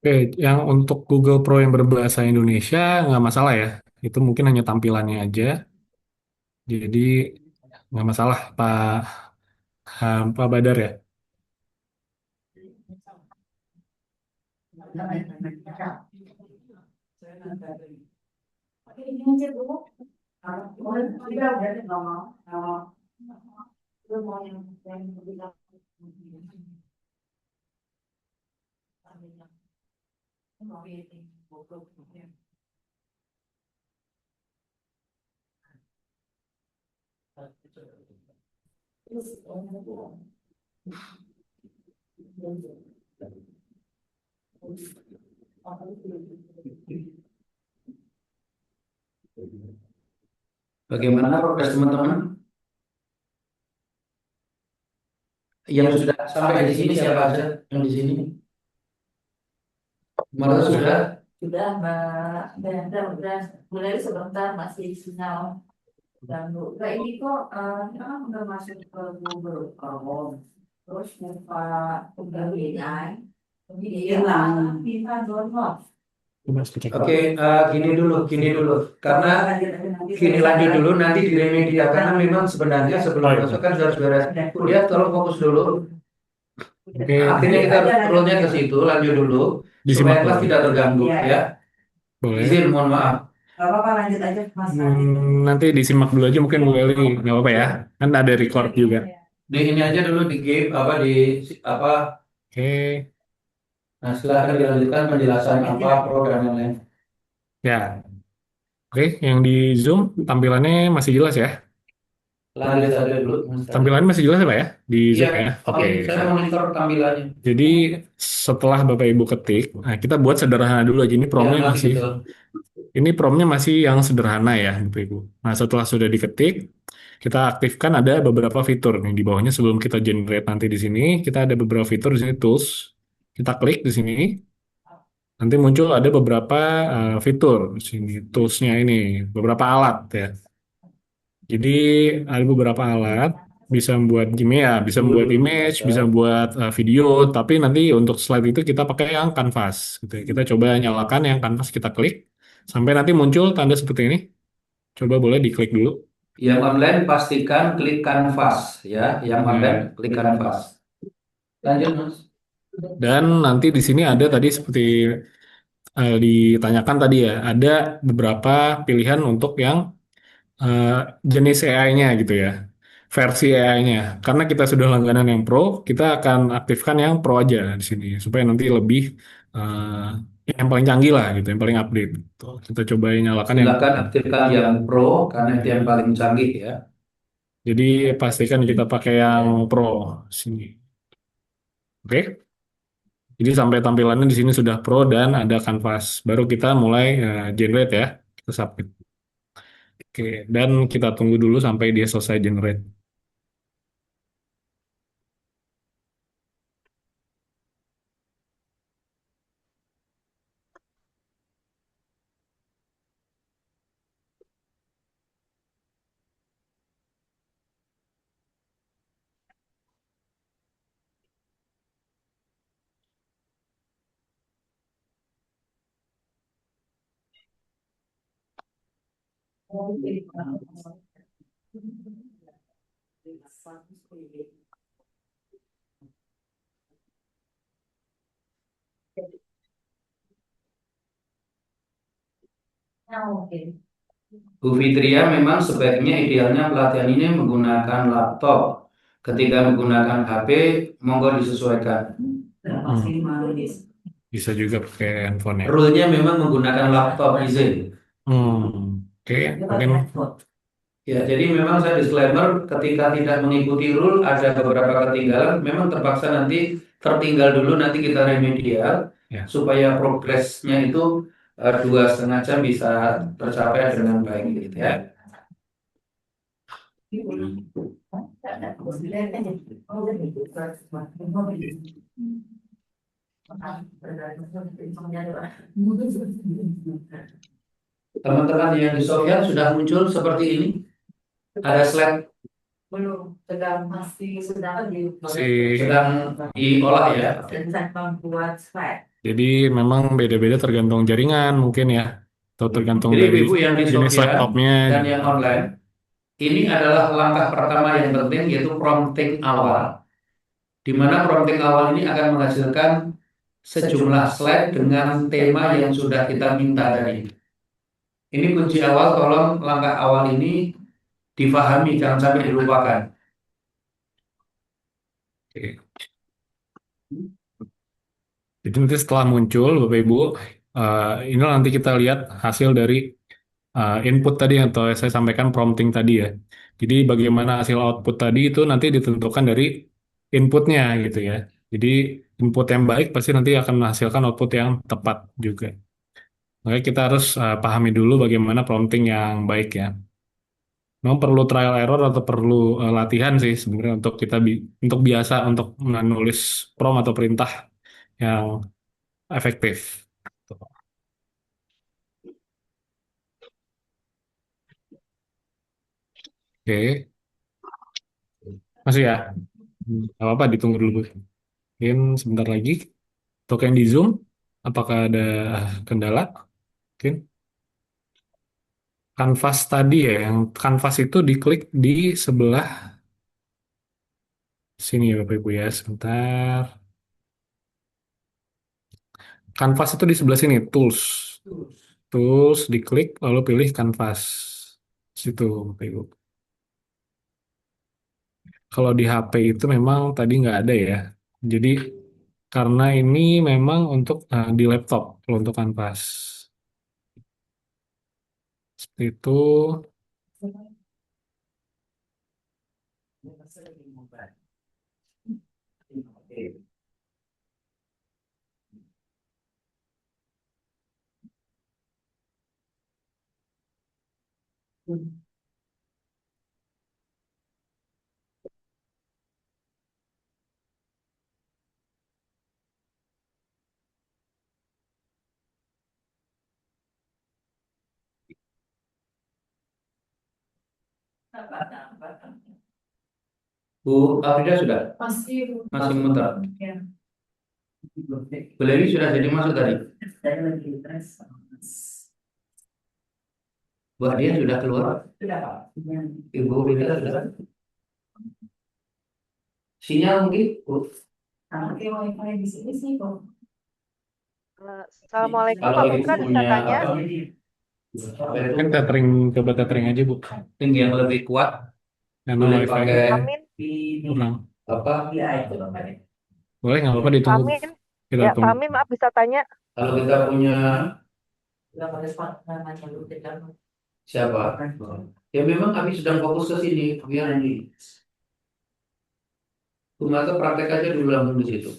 Oke, yang untuk Google Pro yang berbahasa Indonesia nggak masalah ya. Itu mungkin hanya tampilannya aja. Jadi nggak masalah Pak Badar ya. Bagaimana progres teman-teman? Yang sudah sampai di sini siapa aja yang di sini? Kemarin sudah. Sudah, Mbak. Udah. Mulai sebentar masih sinyal ganggu. Nah, ini kok kita kan udah masuk ke Google Chrome. Terus buka Google AI. Ini hilang. Kita download. Oke, gini dulu. Karena gini lanjut dulu nanti di Remedia karena memang sebenarnya sebelum masuk kan harus beres kuliah. Tolong fokus dulu. Oke, Akhirnya kita scrollnya ke situ, lanjut dulu supaya disimak kelas dulu. tidak terganggu ya. Boleh. Izin, mohon maaf. Gak apa-apa, lanjut aja Mas. Nanti disimak dulu aja mungkin Bu Eli, nggak apa-apa ya. Kan ada record juga. Di ini aja dulu di game apa di apa. Oke, Nah, silakan dilanjutkan penjelasan apa pro dan lain-lain. ya. Oke, yang di Zoom tampilannya masih jelas ya? Lanjut saja dulu. Tampilannya masih jelas ya Pak ya? Di Iya, Zoom ya? Oke. saya monitor tampilannya. Jadi setelah Bapak Ibu ketik, nah kita buat sederhana dulu aja. Ini promnya Ya, masih, gitu. ini promnya masih yang sederhana ya Bapak Ibu. Nah setelah sudah diketik, kita aktifkan ada beberapa fitur nih di bawahnya sebelum kita generate nanti di sini. Kita ada beberapa fitur di sini tools. Kita klik di sini. Nanti muncul ada beberapa fitur di sini toolsnya ini, beberapa alat ya. Jadi ada beberapa alat bisa membuat gini ya, bisa membuat image, bisa buat video, tapi nanti untuk slide itu kita pakai yang canvas gitu ya. Kita coba nyalakan yang canvas kita klik sampai nanti muncul tanda seperti ini. Coba boleh diklik dulu. Yang online pastikan klik kanvas ya, yang online klik kanvas. Lanjut, Mas. Dan nanti di sini ada tadi seperti ditanyakan tadi ya, ada beberapa pilihan untuk yang eh, jenis AI-nya gitu ya, versi AI-nya. Karena kita sudah langganan yang Pro, kita akan aktifkan yang Pro aja di sini supaya nanti lebih yang paling canggih lah gitu, yang paling update. Tuh, kita coba nyalakan yang Silakan aktifkan yang pro karena itu yang paling canggih ya. jadi pastikan kita pakai yang Pro sini. Oke. Jadi sampai tampilannya di sini sudah Pro dan ada canvas. Baru kita mulai generate ya. Kita submit. Oke, dan kita tunggu dulu sampai dia selesai generate. mungkin. Bu Fitria, memang sebaiknya idealnya pelatihan ini menggunakan laptop. Ketika menggunakan HP, monggo disesuaikan. Bisa juga pakai handphone ya. Rule-nya memang menggunakan laptop izin. Oke, mungkin Ya, jadi memang saya disclaimer ketika tidak mengikuti rule ada beberapa ketinggalan, memang terpaksa nanti tertinggal dulu, nanti kita remedial ya. supaya progresnya itu 2,5 jam bisa tercapai dengan baik gitu ya. Teman-teman yang di Sofyan sudah muncul seperti ini. Ada slide Belum, masih sedang diolah ya. membuat slide. Jadi memang beda-beda tergantung jaringan mungkin ya, atau tergantung Jadi dari Ibu yang di jenis Sofyan laptopnya. dan yang online, ini adalah langkah pertama yang penting yaitu prompting awal. Di mana prompting awal ini akan menghasilkan sejumlah slide dengan tema yang sudah kita minta tadi. Ini kunci awal, tolong langkah awal ini difahami, jangan sampai dilupakan. Oke. Jadi nanti setelah muncul Bapak Ibu, ini nanti kita lihat hasil dari input tadi atau saya sampaikan prompting tadi ya. Jadi bagaimana hasil output tadi itu nanti ditentukan dari inputnya gitu ya. Jadi input yang baik pasti nanti akan menghasilkan output yang tepat juga. Makanya kita harus pahami dulu bagaimana prompting yang baik ya. Memang perlu trial error atau perlu latihan sih sebenarnya untuk kita untuk biasa untuk menulis prompt atau perintah yang efektif. Oke, masih ya? Gak apa-apa, ditunggu dulu. Mungkin sebentar lagi. Untuk yang di Zoom, apakah ada kendala? Mungkin kanvas tadi ya, yang kanvas itu diklik di sebelah sini ya Bapak Ibu ya, sebentar. Kanvas itu di sebelah sini, tools. Tools, diklik, lalu pilih kanvas. Situ Bapak Ibu. Kalau di HP itu memang tadi nggak ada ya. Jadi karena ini memang untuk di laptop, kalau untuk kanvas. Seperti itu. Bu Afrida sudah? Masih muter. Ya. Bu Lewi sudah jadi masuk tadi? Saya lagi tes. Bu Adia sudah keluar? Sudah, Pak. Ibu Rita sudah? Sinyal mungkin? Bu? Oke, wifi di sini sih kok. Assalamualaikum Kalau Pak ibu Putra, bisa punya tanya? Kan tethering, coba tethering aja Bu. tinggi yang lebih kuat, Karena boleh wifi pakai Amin, kurang. apa? Ya, itu Pak. Boleh nggak apa-apa ditunggu. Amin. Kita Ya, Pak tunggu. Amin, maaf bisa tanya. Kalau kita punya Udah pada spot namanya lu kan. siapa? Ya memang kami sedang fokus ke sini, biar ini. Bu Marta praktek aja dulu langsung di situ.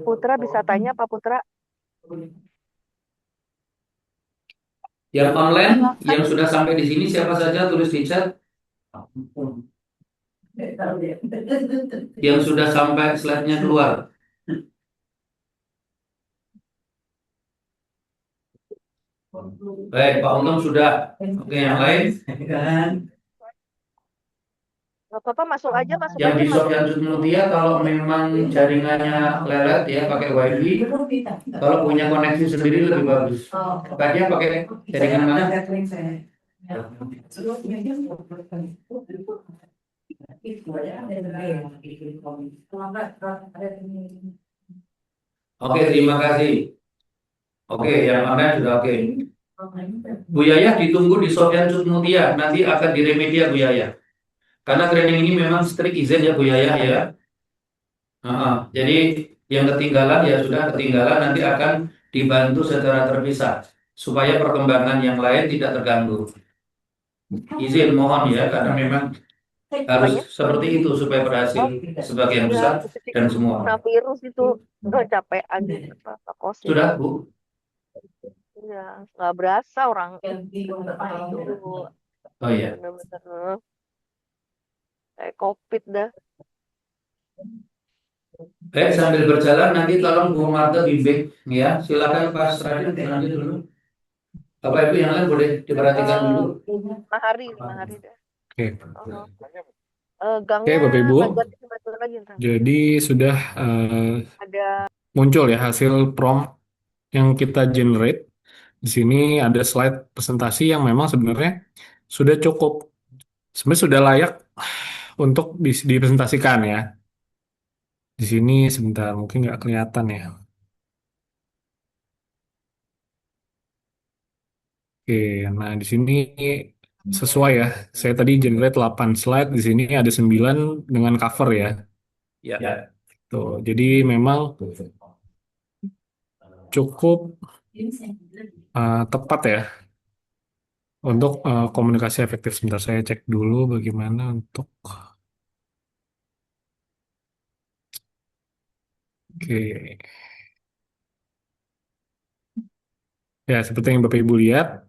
Putra bisa tanya, Pak Putra. Yang online, yang sudah sampai di sini siapa saja tulis di chat. Yang sudah sampai slide-nya keluar. Baik, Pak Untung sudah. Oke, yang lain? Nggak apa-apa, masuk aja, Yang di Sofyan Mutia kalau memang jaringannya lelet ya pakai WiFi. Kalau punya koneksi sendiri lebih bagus. Pak dia pakai jaringan mana? Oke, terima kasih. Oke, yang online sudah oke. Bu Yayah ditunggu di Sofyan Sukmutia, nanti akan diremedia Bu Yayah. Karena training ini memang strict izin ya Bu Yayah ya. Jadi yang ketinggalan ya sudah ketinggalan, nanti akan dibantu secara terpisah supaya perkembangan yang lain tidak terganggu. Izin mohon ya, karena memang harus Apanya? seperti itu supaya berhasil Oh, sebagian iya, besar dan semua. kena virus itu. Capek aja apa kosin. Sudah Bu? Iya, nggak berasa orang Ganti itu Oh iya. bener-bener kayak COVID dah. Baik, sambil berjalan nanti tolong Bu Marta bimbing ya. Silakan Pak Radit nanti dulu. Bapak Ibu yang lain boleh diperhatikan dulu. 5 hari, 5 hari dah. Oke. Oh. Oke, Gangnya Bapak Ibu. bantu lagi ntar. Jadi sudah Ada muncul ya hasil prompt yang kita generate. Di sini ada slide presentasi yang memang sebenarnya sudah cukup, sebenarnya sudah layak untuk dipresentasikan ya. Di sini sebentar, mungkin nggak kelihatan ya. Oke, nah di sini sesuai ya. Saya tadi generate 8 slide, di sini ada 9 dengan cover ya. Ya. Tuh, jadi memang cukup tepat ya untuk komunikasi efektif. Sebentar saya cek dulu bagaimana untuk. Oke. Ya, seperti yang Bapak Ibu lihat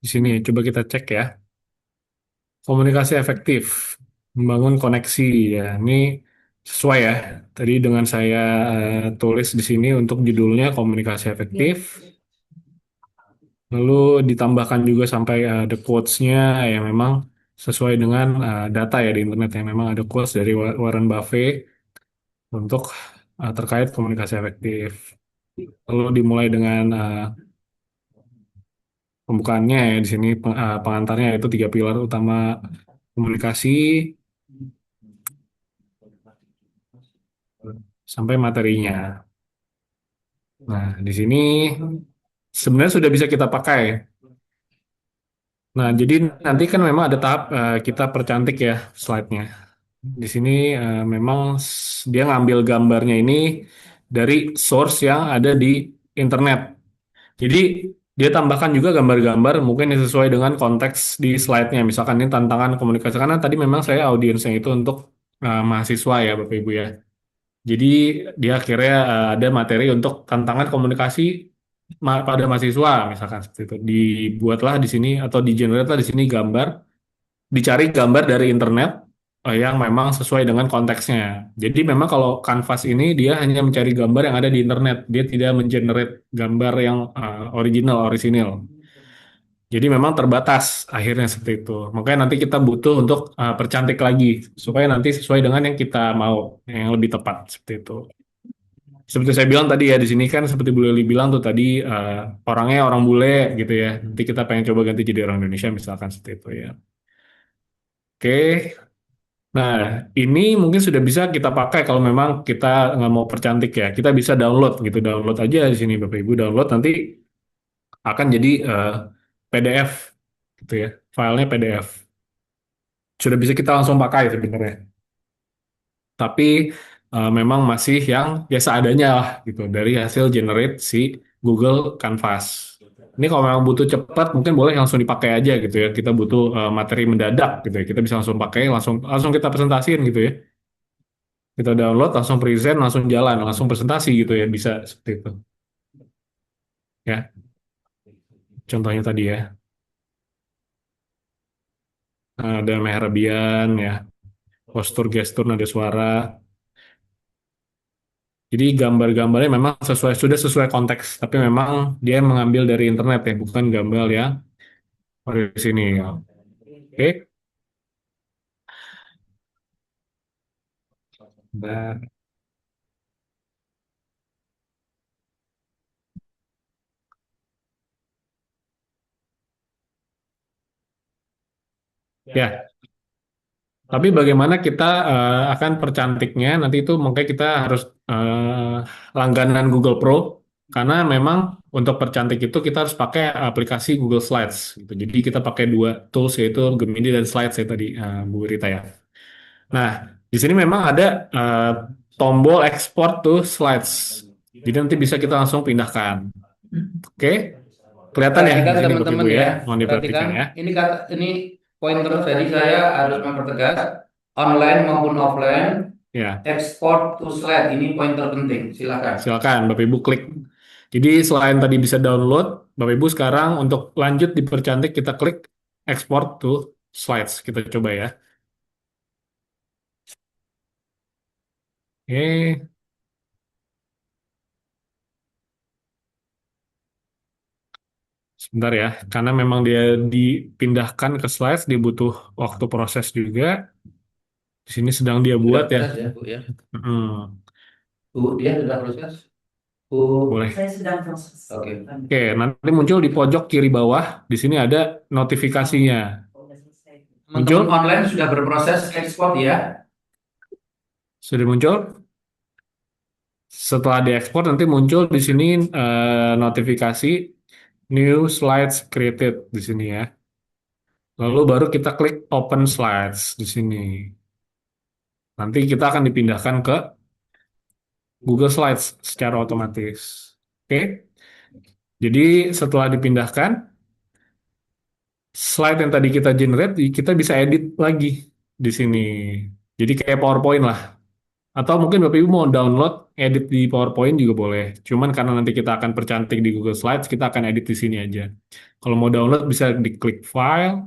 di sini, coba kita cek ya. Komunikasi efektif, membangun koneksi ya. Ini sesuai ya. Tadi dengan saya tulis di sini untuk judulnya komunikasi efektif. Lalu ditambahkan juga sampai ada quotes-nya yang memang sesuai dengan data ya di internet yang memang ada quotes dari Warren Buffett untuk terkait komunikasi efektif. Lalu dimulai dengan pembukaannya ya di sini pengantarnya yaitu 3 pilar utama komunikasi sampai materinya. Nah, di sini sebenarnya sudah bisa kita pakai. Nah, jadi nanti kan memang ada tahap kita percantik ya slide-nya. Di sini memang dia ngambil gambarnya ini dari source yang ada di internet. Jadi dia tambahkan juga gambar-gambar mungkin yang sesuai dengan konteks di slide-nya. Misalkan ini tantangan komunikasi karena tadi memang saya audiensnya itu untuk mahasiswa ya Bapak Ibu ya. Jadi dia akhirnya ada materi untuk tantangan komunikasi pada mahasiswa misalkan seperti itu. Dibuatlah di sini atau di generate lah di sini gambar, dicari gambar dari internet yang memang sesuai dengan konteksnya. Jadi memang kalau Canvas ini dia hanya mencari gambar yang ada di internet, dia tidak mengenerate gambar yang orisinil. Jadi memang terbatas akhirnya seperti itu. Makanya nanti kita butuh untuk percantik lagi supaya nanti sesuai dengan yang kita mau, yang lebih tepat seperti itu. Seperti saya bilang tadi ya di sini kan seperti Bu Leli bilang tuh tadi orangnya orang bule gitu ya. Nanti kita pengen coba ganti jadi orang Indonesia misalkan seperti itu ya. Oke. Nah, ini mungkin sudah bisa kita pakai kalau memang kita nggak mau percantik ya. Kita bisa download gitu, download aja di sini Bapak Ibu download nanti akan jadi PDF gitu ya. Filenya PDF. Sudah bisa kita langsung pakai sebenarnya. Tapi memang masih yang biasa adanya lah gitu dari hasil generate si Google Canvas. Ini kalau memang butuh cepat mungkin boleh langsung dipakai aja gitu ya. Kita butuh materi mendadak gitu ya. Kita bisa langsung pakai, langsung langsung kita presentasiin gitu ya. Kita download, langsung present, langsung jalan, langsung presentasi gitu ya. Bisa seperti itu. Ya, contohnya tadi ya. Nah, ada mehrabian ya, postur gestur nada suara. Jadi gambar-gambarnya memang sudah sesuai konteks, tapi memang dia mengambil dari internet ya, bukan gambar yang dari sini ya. Oke. Dan ya, Tapi bagaimana kita akan percantiknya nanti itu makanya kita harus langganan Google Pro karena memang untuk percantik itu kita harus pakai aplikasi Google Slides gitu. Jadi kita pakai dua tools yaitu Gemini dan Slides ya tadi Bu Rita ya. Nah, di sini memang ada eh, tombol export to slides. Jadi nanti bisa kita langsung pindahkan. Oke, kelihatan ya Perhatikan di sini Bapak teman-teman Ibu ya. ya, Mohon perhatikan diperhatikan ya. ini poin terus. Jadi saya harus mempertegas online maupun offline Ya. export to slide ini poin terpenting. Silakan. Silakan Bapak Ibu klik. Jadi selain tadi bisa download, Bapak Ibu sekarang untuk lanjut dipercantik kita klik export to slides. Kita coba ya. Oke, sebentar ya. Karena memang dia dipindahkan ke slides, dia butuh waktu proses juga. Di sini sedang dia Sudah buat ya. proses ya Bu ya. Hmm, Bu, dia sudah proses. Bu, boleh. Saya sedang proses. oke. Oke, nanti muncul di pojok kiri bawah. Di sini ada notifikasinya. Muncul? Teman-teman online sudah berproses ekspor ya. Sudah muncul? Setelah diekspor nanti muncul di sini notifikasi new slides created di sini ya. Lalu baru kita klik open slides di sini. Nanti kita akan dipindahkan ke Google Slides secara otomatis. Oke. Jadi setelah dipindahkan, slide yang tadi kita generate kita bisa edit lagi di sini. Jadi kayak PowerPoint lah. Atau mungkin Bapak Ibu mau download, edit di PowerPoint juga boleh. Cuman karena nanti kita akan percantik di Google Slides, kita akan edit di sini aja. Kalau mau download bisa diklik file,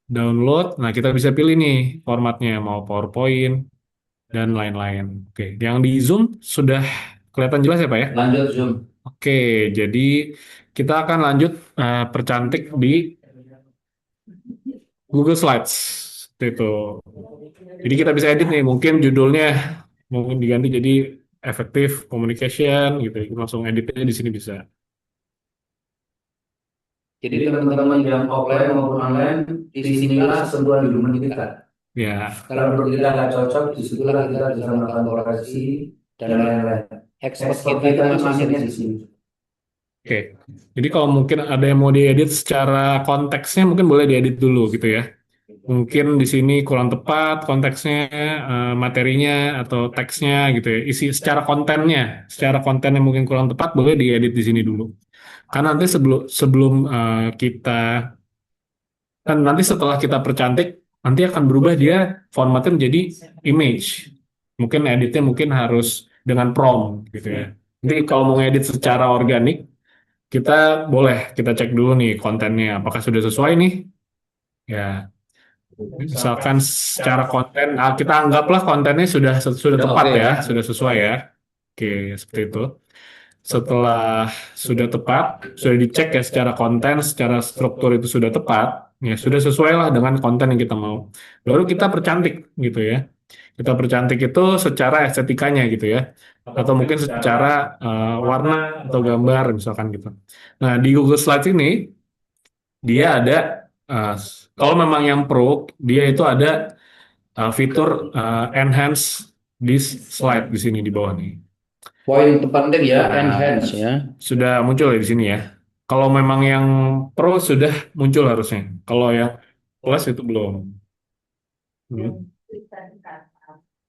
download. Nah, kita bisa pilih nih formatnya, mau PowerPoint dan lain-lain. Oke, yang di Zoom sudah kelihatan jelas ya Pak ya? Lanjut Zoom. Oke, jadi kita akan lanjut percantik di Google Slides. Seperti itu. Jadi kita bisa edit nih, mungkin judulnya mungkin diganti jadi effective communication gitu. Langsung editnya di sini bisa. Jadi teman-teman yang offline maupun online, disinilah kesentuhan human kita. Ya, Kalau menurut kita nggak cocok, disitulah kita bisa melakukan koreksi dan lain-lain. Expert kita itu masuknya di sini. oke. Jadi kalau mungkin ada yang mau diedit secara konteksnya mungkin boleh diedit dulu gitu ya. Mungkin di sini kurang tepat konteksnya, materinya atau teksnya gitu ya. Isi secara kontennya mungkin kurang tepat boleh diedit di sini dulu. Karena nanti sebelum sebelum kita kan nanti setelah kita percantik nanti akan berubah dia formatnya menjadi image. Mungkin editnya mungkin harus dengan prompt gitu ya. Nanti kalau mau ngedit secara organik kita boleh kita cek dulu nih kontennya apakah sudah sesuai nih. Ya, misalkan secara konten, kita anggaplah kontennya sudah Sudah tepat oke ya, ya. sudah sesuai ya. Oke, seperti itu. Setelah sudah tepat, sudah dicek ya secara konten, secara struktur itu sudah tepat, ya sudah sesuai lah dengan konten yang kita mau. Baru kita percantik gitu ya. Kita percantik itu secara estetikanya gitu ya. Atau mungkin secara warna atau gambar misalkan gitu. Nah, di Google Slides ini dia ada uh, kalau memang yang pro dia itu ada fitur enhance this slide di sini di bawah nih. Poin terpenting ya, Nah, enhance ya. sudah muncul ya di sini ya. Kalau memang yang pro sudah muncul harusnya. Kalau yang plus itu belum. Hmm.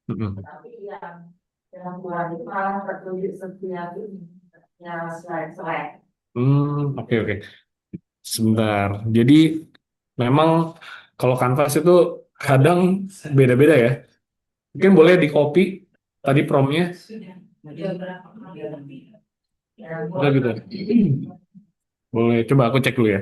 Mm-mm. Tapi yang buat itu malah petunjuk setiap ini, yang slide-slide. Oke oke. Sebentar. Jadi memang kalau kanvas itu kadang beda-beda ya. Mungkin boleh di copy tadi promnya. Sudah berapa kali lebih? Udah gitu. Boleh coba aku cek dulu ya.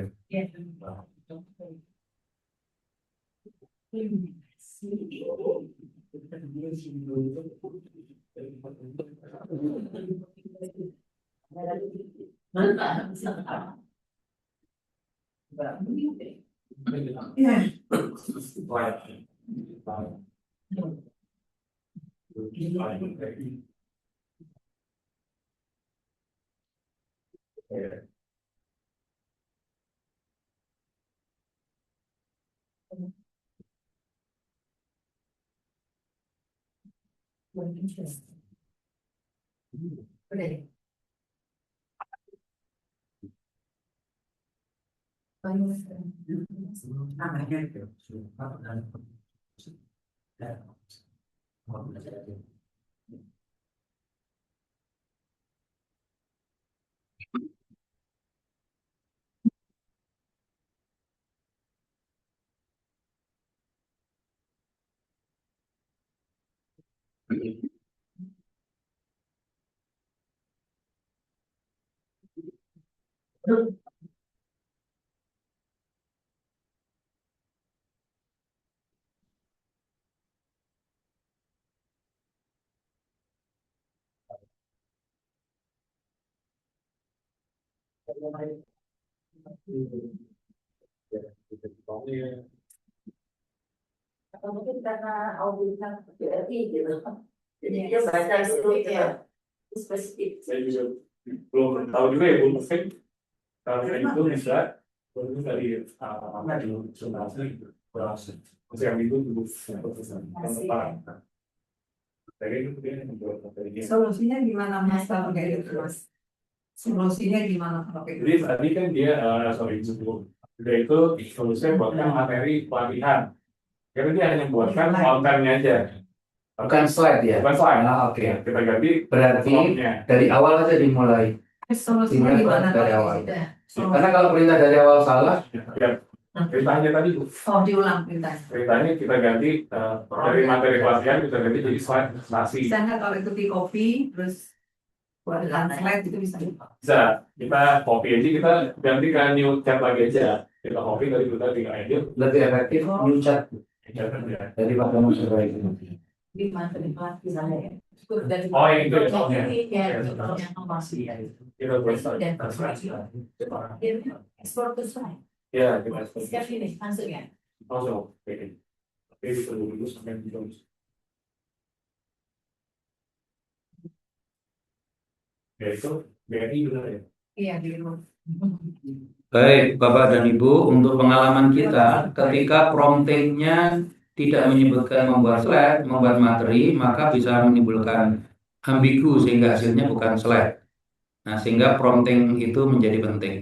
Udah. Atau mungkin karena auditnya BRI gitu. Jadi dia baca dulu ya spesifik. Saya juga belum tahu juga ya Bu, mungkin kalau itu bisa baru dari apa di sungai itu berhasil. Yang itu dulu Solusinya gimana Mas kalau kayak gitu Mas? Solusinya gimana kalau kayak gitu? jadi tadi kan dia sorry itu dia itu solusinya buatkan materi pelatihan. Karena dia hanya buatkan kontennya aja. Bukan slide ya. Bukan slide. Ah, oke. Kita ganti Berarti prompt-nya. dari awal aja dimulai. Solusinya gimana dari kalau awal? gitu? Karena kalau perintah dari awal salah, Ya, ceritanya tadi Bu. Oh diulang perintahnya. Ceritanya kita ganti dari materi pelatihan kita ganti jadi slide presentasi. Bisa nggak kalau itu di copy terus buat slide itu bisa? Bisa, kita copy aja, kita ganti ke new chat lagi aja. Kita copy dari kita tinggal edit. lebih efektif new chat daripada masuk itu. Di materi pelatihan ya. Dari Oh, yang itu ya, yang soalnya. ini ya, yang masih Kita buat slide. dan ekspor ke slide. Ya, kita Siap ini langsung ya. langsung. Oke. Oke, bisa dulu sampai di sini. Ya itu BRI benar ya. Iya di rumah. Baik, Bapak dan Ibu, untuk pengalaman kita, ketika promptingnya tidak menyebutkan membuat slide, membuat materi, maka bisa menimbulkan ambigu sehingga hasilnya bukan slide. Nah, sehingga prompting itu menjadi penting.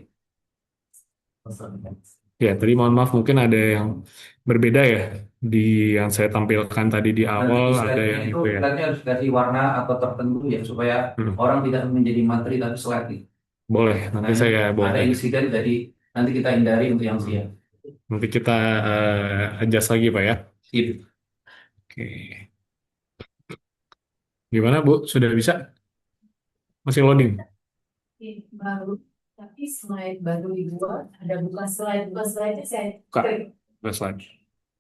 Ya, tadi mohon maaf mungkin ada yang berbeda ya di yang saya tampilkan tadi di awal, Nanti ada slide-nya yang itu itu ya. slide-nya harus kasih warna atau tertentu ya supaya Hmm, orang tidak menjadi materi tapi slide gitu. boleh, nanti Nah, saya ada boleh. insiden jadi nanti kita hindari untuk yang siap. Nanti kita adjust lagi Pak ya. Sip. Oke. Gimana Bu? Sudah bisa? Masih loading? Baru tapi slide baru dibuat ada bukan slide-nya saya Buka. klik. Udah slide.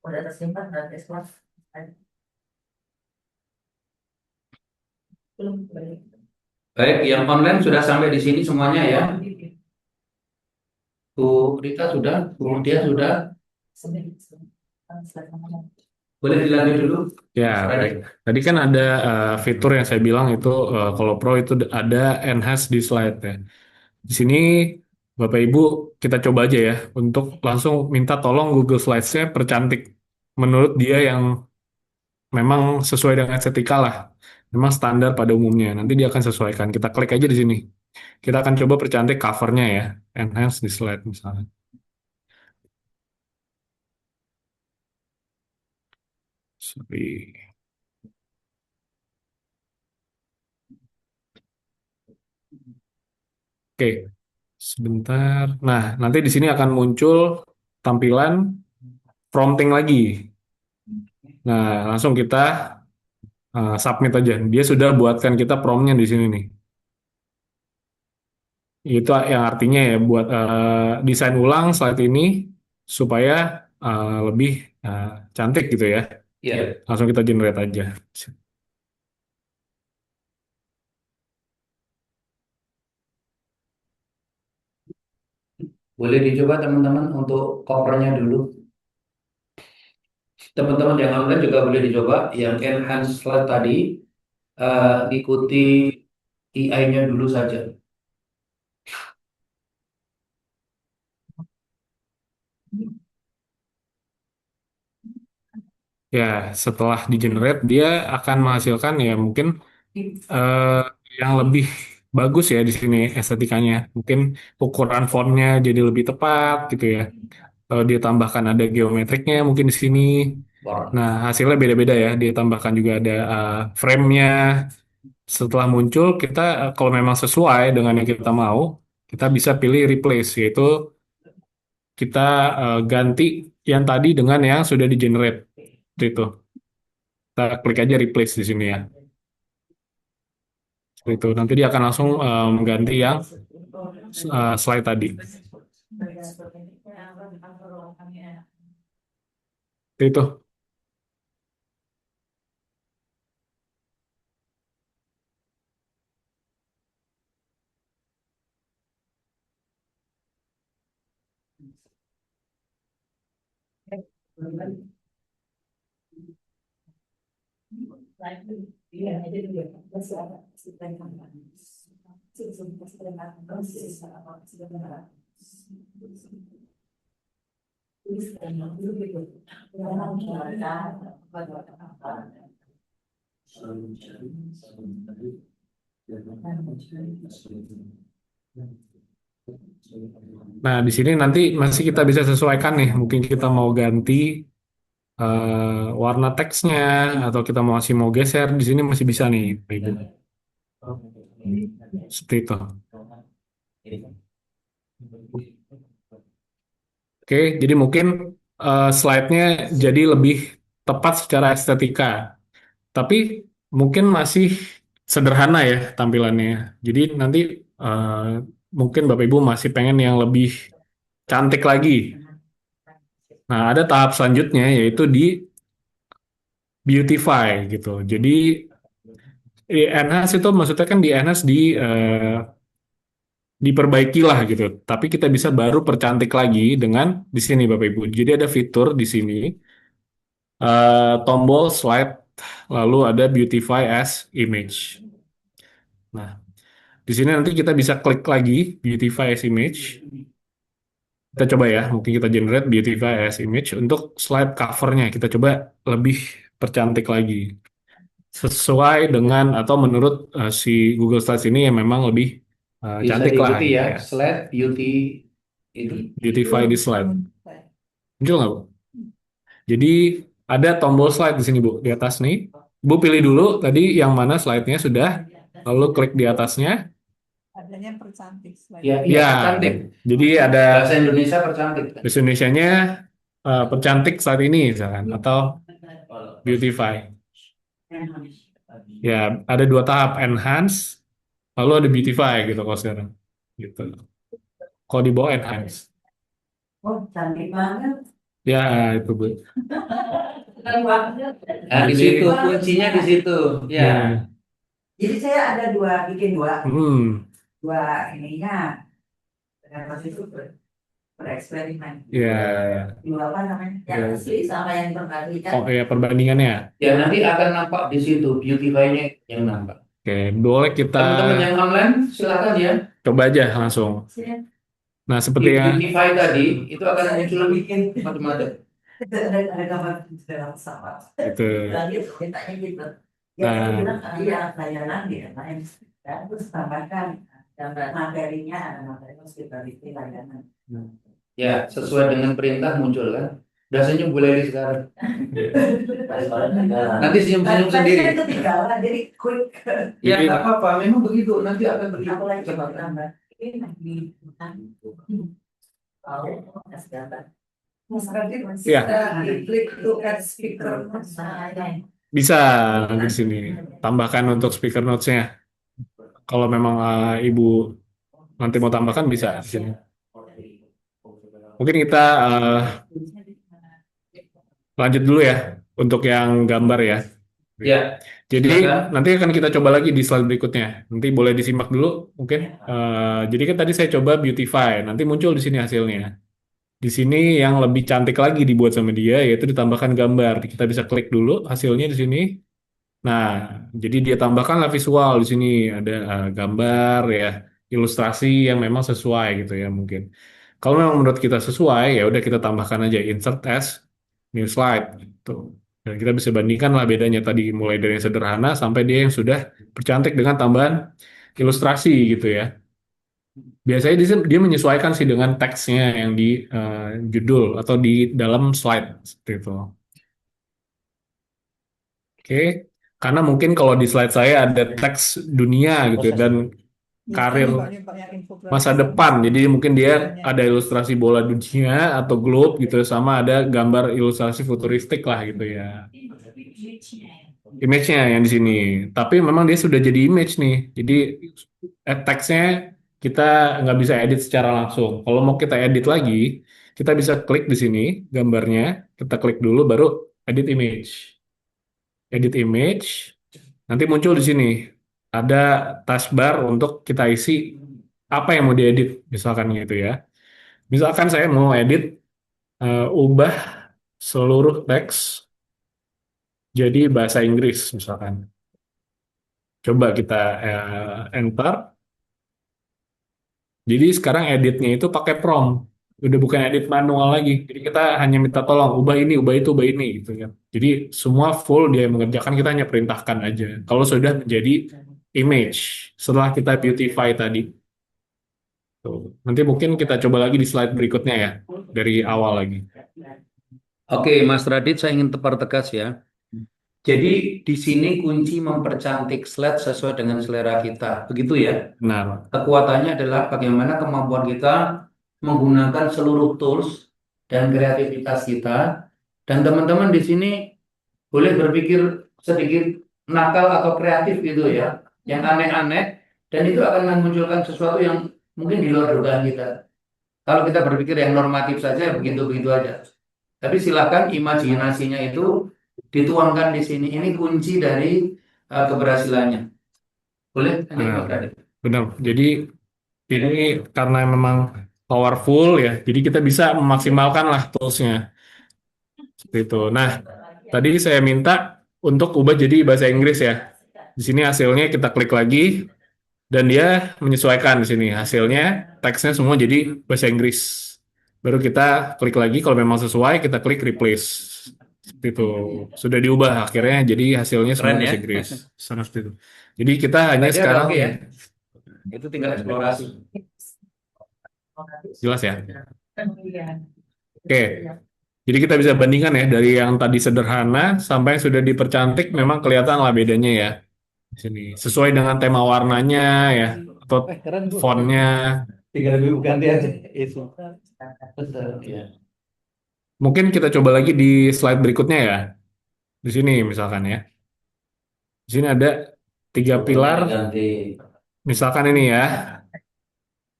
Udah tersimpan dan ekspor belum balik. Baik, yang online sudah sampai di sini semuanya ya. Bu Rita sudah, Bu Dia sudah. Boleh dilanjut dulu? Ya, baik. Tadi kan ada fitur yang saya bilang itu kalau Pro itu ada enhance di slide ya. Di sini Bapak Ibu kita coba aja ya untuk langsung minta tolong Google Slides-nya percantik menurut dia yang memang sesuai dengan estetika lah. Memang standar pada umumnya. Nanti dia akan sesuaikan. Kita klik aja di sini. Kita akan coba percantik covernya ya. Enhance di slide misalnya. Sorry. Oke, sebentar. Nah, nanti di sini akan muncul tampilan prompting lagi. Nah, langsung kita submit aja. Dia sudah buatkan kita promptnya di sini nih. Itu yang artinya ya buat desain ulang slide ini supaya lebih uh, cantik gitu ya. Ya. Langsung kita generate aja. Boleh dicoba teman-teman untuk covernya dulu. Teman-teman yang online juga boleh dicoba. Yang enhance slide tadi, ikuti AI-nya dulu saja. Ya, setelah di generate dia akan menghasilkan ya mungkin eh, yang lebih bagus ya di sini estetikanya. Mungkin ukuran fontnya jadi lebih tepat gitu ya. Kalau dia tambahkan ada geometriknya mungkin di sini. Warna. Nah, hasilnya beda-beda ya. Dia tambahkan juga ada frame-nya. Setelah muncul, kita kalau memang sesuai dengan yang kita mau, kita bisa pilih replace, yaitu kita ganti yang tadi dengan yang sudah di generate. Itu. Kita klik aja replace di sini ya. Seperti itu. Nanti dia akan langsung mengganti yang slide tadi. Seperti itu. Nah, di sini nanti masih kita bisa sesuaikan nih. Mungkin kita mau ganti warna teksnya atau kita masih mau geser di sini masih bisa nih, Bapak Ibu. Seperti itu. Oke, jadi mungkin slide-nya jadi lebih tepat secara estetika, tapi mungkin masih sederhana ya tampilannya. Jadi nanti eh, mungkin Bapak Ibu masih pengen yang lebih cantik lagi. Nah, ada tahap selanjutnya yaitu di beautify gitu. Jadi di enhance itu maksudnya kan di enhance diperbaiki lah gitu. Tapi kita bisa baru percantik lagi dengan di sini Bapak Ibu. Jadi ada fitur di sini tombol slide lalu ada beautify as image. Nah, di sini nanti kita bisa klik lagi beautify as image. Kita coba ya, mungkin kita generate beautify as image untuk slide covernya. Kita coba lebih percantik lagi sesuai dengan atau menurut si Google Slides ini yang memang lebih Bisa cantik lah diikuti gitu ya, ya. slide beauty itu. Beautify di slide. Muncul nggak, Bu? Jadi ada tombol slide di sini, Bu, di atas nih. Bu pilih dulu tadi yang mana slide-nya sudah, lalu klik di atasnya. Adanya percantik slide. Ya, iya, Ya, percantik. jadi ada Bahasa Indonesia percantik. bahasa Indonesianya percantik saat ini misalkan atau beautify. Ya, ada dua tahap enhance, lalu ada beautify gitu kalau sekarang. Gitu. Kalau di bawah enhance. Oh, cantik banget. Ya, itu Bu. Keren banget. Nah, di Jadi, situ kuncinya di situ. Ya. ya. Jadi saya ada bikin Hmm, dua ininya. Dan waktu itu bereksperimen. ya. Dua apa namanya? Yang Ya. asli sama yang diperbandingkan. Oh ya, perbandingannya. Ya, nanti akan nampak di situ beautify-nya yang nampak. Oke, boleh kita Teman-teman yang online silakan ya. coba aja langsung. Nah, seperti Di yang beautify tadi itu akan muncul bikin macam-macam. ada gambar dalam pesawat. itu. Lagi mintanya gitu. Ya, Nah. saya bilang iya layanan dia lain. Dan terus tambahkan gambar materinya ada materi hospitality layanan. Ya, sesuai dengan perintah muncul kan. Udah senyum boleh sekarang. Nanti senyum-senyum sendiri. Tadi kan ketinggalan jadi quick. Ya, Jadi- nggak apa-apa. Memang begitu. Nanti akan begitu. Aku lagi coba tambah. Ini lagi oh, es gambar. Mas Radit masih Ya. ada klik to add speaker. Bisa nanti di sini tambahkan untuk speaker notes-nya. Kalau memang Ibu nanti mau tambahkan bisa di sini. Mungkin kita lanjut dulu ya untuk yang gambar ya. Ya, Jadi silakan. nanti akan kita coba lagi di slide berikutnya. Nanti boleh disimak dulu mungkin. Jadi kan tadi saya coba beautify, nanti muncul di sini hasilnya. Di sini yang lebih cantik lagi dibuat sama dia yaitu ditambahkan gambar. Kita bisa klik dulu hasilnya di sini. Nah, jadi dia tambahkanlah visual di sini ada gambar ya, ilustrasi yang memang sesuai gitu ya mungkin. Kalau memang menurut kita sesuai ya udah kita tambahkan aja insert as new slide gitu. Dan kita bisa bandingkan lah bedanya tadi mulai dari yang sederhana sampai dia yang sudah percantik dengan tambahan ilustrasi gitu ya. Biasanya dia menyesuaikan sih dengan teksnya yang di judul atau di dalam slide seperti itu. Oke, karena mungkin kalau di slide saya ada teks dunia gitu ya, dan karir masa depan. Jadi mungkin dia ada ilustrasi bola dunia atau globe gitu ya, sama ada gambar ilustrasi futuristik lah gitu ya. Image-nya yang di sini. Tapi memang dia sudah jadi image nih. Jadi teksnya kita nggak bisa edit secara langsung. Kalau mau kita edit lagi, kita bisa klik di sini gambarnya, kita klik dulu baru edit image. Edit image, nanti muncul di sini ada taskbar untuk kita isi apa yang mau diedit, misalkan gitu ya. Misalkan saya mau edit ubah seluruh teks jadi bahasa Inggris misalkan. Coba kita enter. Jadi sekarang editnya itu pakai prompt. Udah bukan edit manual lagi. Jadi kita hanya minta tolong ubah ini, ubah itu, ubah ini gitu ya. Jadi semua full dia yang mengerjakan, kita hanya perintahkan aja. Kalau sudah menjadi image setelah kita beautify tadi. Tuh. Nanti mungkin kita coba lagi di slide berikutnya ya, dari awal lagi. Oke, Mas Radit, saya ingin tegas ya. Jadi di sini kunci mempercantik slide sesuai dengan selera kita, begitu ya. Benar. Kekuatannya adalah bagaimana kemampuan kita menggunakan seluruh tools dan kreativitas kita. Dan teman-teman di sini boleh berpikir sedikit nakal atau kreatif gitu ya, yang aneh-aneh, dan itu akan memunculkan sesuatu yang mungkin di luar dugaan kita. Kalau kita berpikir yang normatif saja, begitu-begitu aja. Tapi silakan imajinasinya itu dituangkan di sini. Ini kunci dari keberhasilannya. Boleh? Ini Pak Benar. Radit. Benar. Jadi ini karena memang powerful ya, jadi kita bisa memaksimalkan lah toolsnya. Seperti itu. Nah, tadi saya minta untuk ubah jadi bahasa Inggris ya. Di sini hasilnya kita klik lagi dan dia menyesuaikan di sini. Hasilnya teksnya semua jadi bahasa Inggris. Baru kita klik lagi kalau memang sesuai kita klik replace. Seperti itu. Sudah diubah akhirnya jadi hasilnya semua Keren ya. bahasa Inggris. Seperti itu. Jadi kita hanya Tadi ada sekarang oke ya. Itu tinggal eksplorasi. jelas ya. Oke. Jadi kita bisa bandingkan ya dari yang tadi sederhana sampai yang sudah dipercantik memang kelihatan lah bedanya ya di sini. Sesuai dengan tema warnanya ya atau Keren Bu. fontnya. Tinggal lebih ganti aja. Itu. Betul ya. Mungkin kita coba lagi di slide berikutnya ya. Di sini misalkan ya. Di sini ada 3 pilar. Ganti. Misalkan ini ya.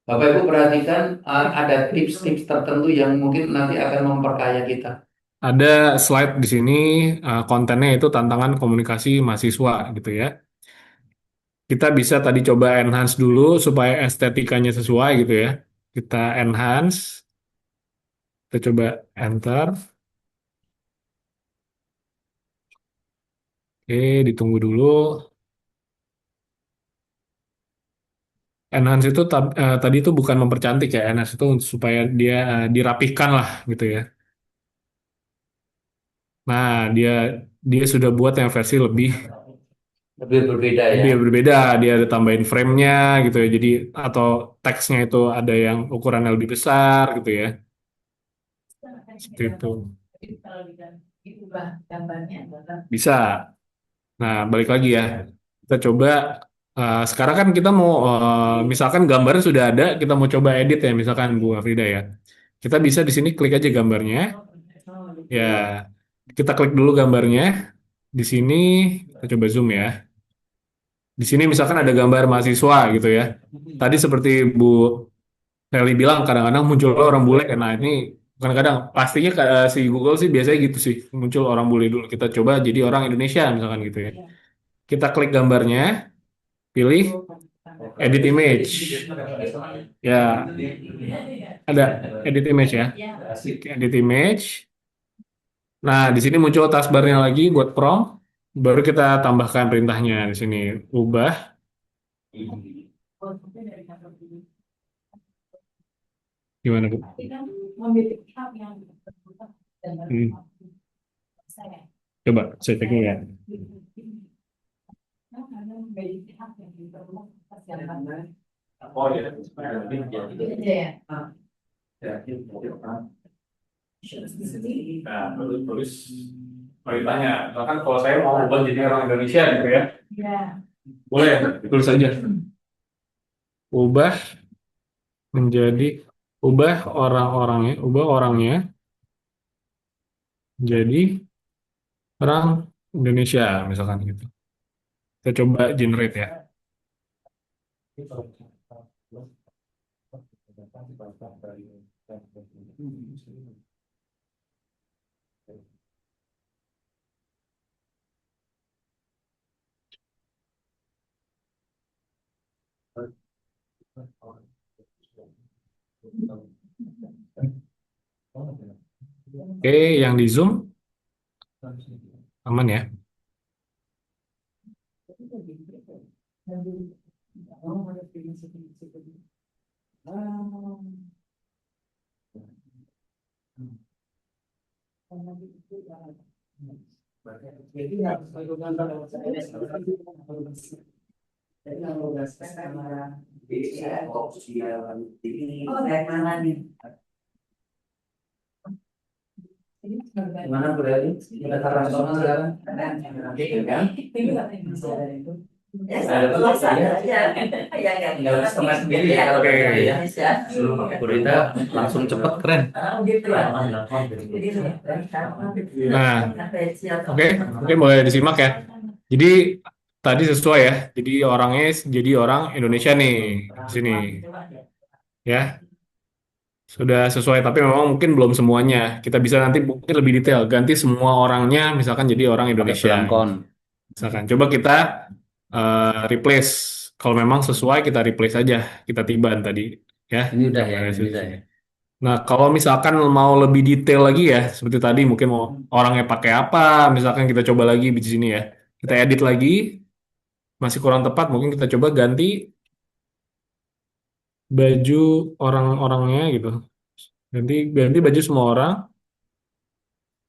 Bapak Ibu perhatikan ada tips-tips tertentu yang mungkin nanti akan memperkaya kita. Ada slide di sini kontennya itu tantangan komunikasi mahasiswa gitu ya. Kita bisa tadi coba enhance dulu supaya estetikanya sesuai gitu ya. Kita enhance, kita coba enter. Oke, ditunggu dulu. Enhance itu tadi itu bukan mempercantik ya, enhance itu supaya dia dirapihkan lah gitu ya. Nah, dia dia sudah buat yang versi lebih Lebih berbeda ya. lebih berbeda. Dia ada tambahin frame-nya gitu ya. Jadi atau teksnya itu ada yang ukurannya lebih besar gitu ya. Seperti itu. Kalau diubah gambarnya, Bisa. Nah, balik lagi ya. Kita coba sekarang kan kita mau misalkan gambarnya sudah ada, kita mau coba edit ya, misalkan Bu Afrida ya. Kita bisa di sini klik aja gambarnya. Ya, kita klik dulu gambarnya. Di sini kita coba zoom ya. Di sini misalkan ada gambar mahasiswa gitu ya. Tadi seperti Bu Sally bilang kadang-kadang muncul orang bule. Nah, ini kadang-kadang pastinya si Google sih biasanya gitu sih, muncul orang bule dulu. Kita coba jadi orang Indonesia misalkan gitu ya. Kita klik gambarnya, pilih edit image. Ya, ada edit image ya. Edit image. Nah, di sini muncul taskbarnya lagi buat prompt. Baru kita tambahkan perintahnya di sini. Ubah. Gimana, Bu? Hmm. Coba saya cek ya. Oh iya. Nah, tulis ditanya, bahkan kalau saya mau ubah jadi orang Indonesia gitu ya, boleh tulis saja. Ubah menjadi ubah orangnya jadi orang Indonesia misalkan gitu. Kita coba generate ya. Oke, yang di Zoom aman ya. Oh, dari mana nih? Gimana berarti? Kita transformasi sekarang. Ya, selesai aja. Ya, Tinggal setengah sendiri ya kalau Oke. kayak gitu ya. Indonesia. Suruh pakai berita langsung cepet keren. Gitu ya. Jadi, Nah, oke, mungkin boleh disimak ya. Jadi tadi sesuai ya. Jadi orangnya jadi orang Indonesia nih di sini ya. Sudah sesuai, tapi memang mungkin belum semuanya. Kita bisa nanti mungkin lebih detail, ganti semua orangnya, misalkan jadi orang Pakai Indonesia. belangkon. Misalkan, coba kita replace. Kalau memang sesuai, kita replace aja. Kita tiban tadi, ya. Ini udah ya, Gambarnya ini bisa ya. Nah, kalau misalkan mau lebih detail lagi ya, seperti tadi mungkin mau orangnya pakai apa, misalkan kita coba lagi di sini ya. Kita edit lagi, masih kurang tepat, mungkin kita coba ganti baju orang-orangnya gitu. Ganti ganti baju semua orang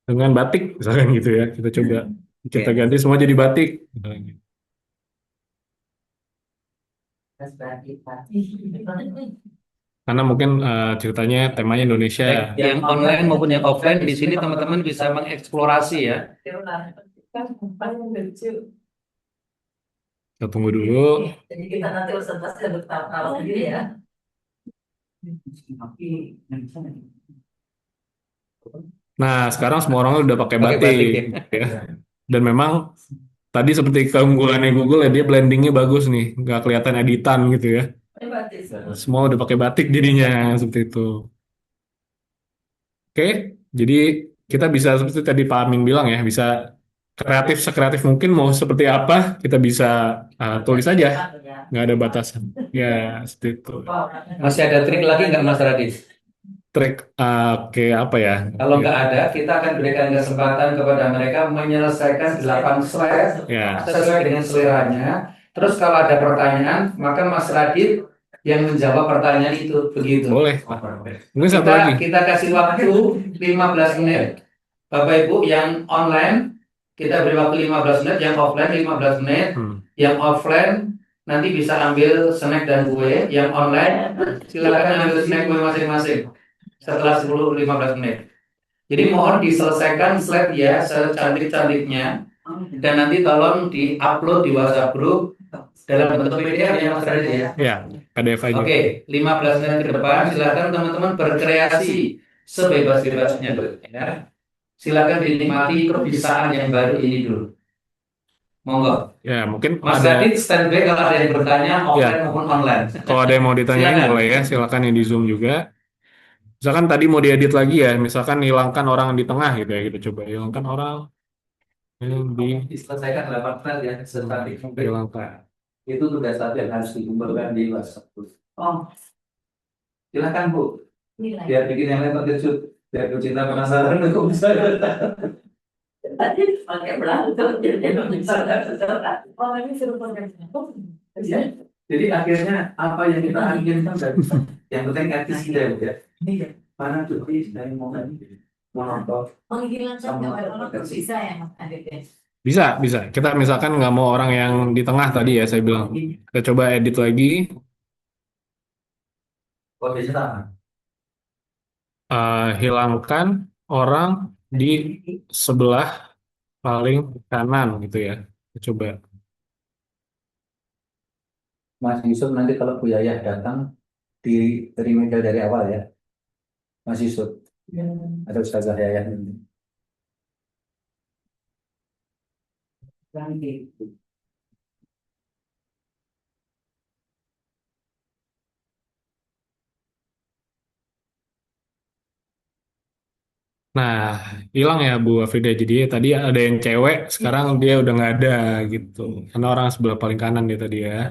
dengan batik misalkan gitu ya. Kita coba kita Oke. ganti semua jadi batik misalkan gitu. Karena mungkin ceritanya temanya Indonesia. Baik yang online maupun yang offline di sini teman-teman bisa mengeksplorasi ya. Kita tunggu dulu. Jadi kita nanti presentasi bertahap sendiri ya. Nah, sekarang semua orang udah pakai Pakai batik, batik ya. Dan memang tadi seperti keunggulannya Google ya, dia blendingnya bagus nih, nggak kelihatan editan gitu ya. Semua udah pakai batik jadinya seperti itu. Oke, jadi kita bisa seperti tadi Pak Amin bilang ya, bisa kreatif sekreatif mungkin mau seperti apa kita bisa tulis aja, nggak ada batasan. Ya, seperti itu. Masih ada trik lagi nggak Mas Radis? Trik oke apa ya? Kalau nggak ada, kita akan berikan kesempatan kepada mereka menyelesaikan 8 slide Ya, sesuai dengan seleranya. Terus kalau ada pertanyaan, maka Mas Radit yang menjawab pertanyaan itu begitu. boleh. Mungkin satu lagi. Kita kasih waktu 15 menit. Bapak Ibu yang online, kita beri waktu 15 menit, yang offline 15 menit, yang offline nanti bisa ambil snack dan kue, yang online silakan ambil snack kue masing-masing setelah 10-15 menit. Jadi mohon diselesaikan slide ya secantik-cantiknya dan nanti tolong di-upload di WhatsApp group dalam bentuk PDF ya Mas Radit ya. Ya, PDF aja. Oke, 15 menit ke depan silakan teman-teman berkreasi sebebas-bebasnya ya. Silakan dinikmati kebiasaan yang baru ini dulu. Monggo. Ya, mungkin Mas ada Radit standby kalau ada yang bertanya offline maupun online. kalau ada yang mau ditanyain Silakan. boleh ya, silakan yang di Zoom juga. Misalkan tadi mau diedit lagi ya, misalkan hilangkan orang di tengah gitu ya, kita coba hilangkan orang yang Diselesaikan 8 slide ya secantik mungkin. hilangkan. Itu tugas satu yang harus dikumpulkan di WhatsApp. Oh, silakan Bu. Biar bikin yang lain terkejut. Biar Bu Cinta penasaran kok bisa. Pakai belangkon jadi oh ini suruh pakai Ya. Jadi akhirnya apa yang kita inginkan dan yang penting etis kita ya. Mana tuh dari momen Menghilangkan gambar orang kok bisa ya Mas Adit ya? Bisa, bisa. Kita misalkan nggak mau orang yang di tengah tadi ya, saya bilang. Kita coba edit lagi. Hilangkan orang di sebelah paling kanan gitu ya. Kita coba. Mas Yusuf nanti kalau Bu Yayah datang di remedial dari awal ya, Mas Yusuf ada Ustazah Yayah nanti. Nah, hilang ya Bu Afrida. Jadi tadi ada yang cewek, sekarang dia udah nggak ada gitu. Karena orang sebelah paling kanan dia tadi ya.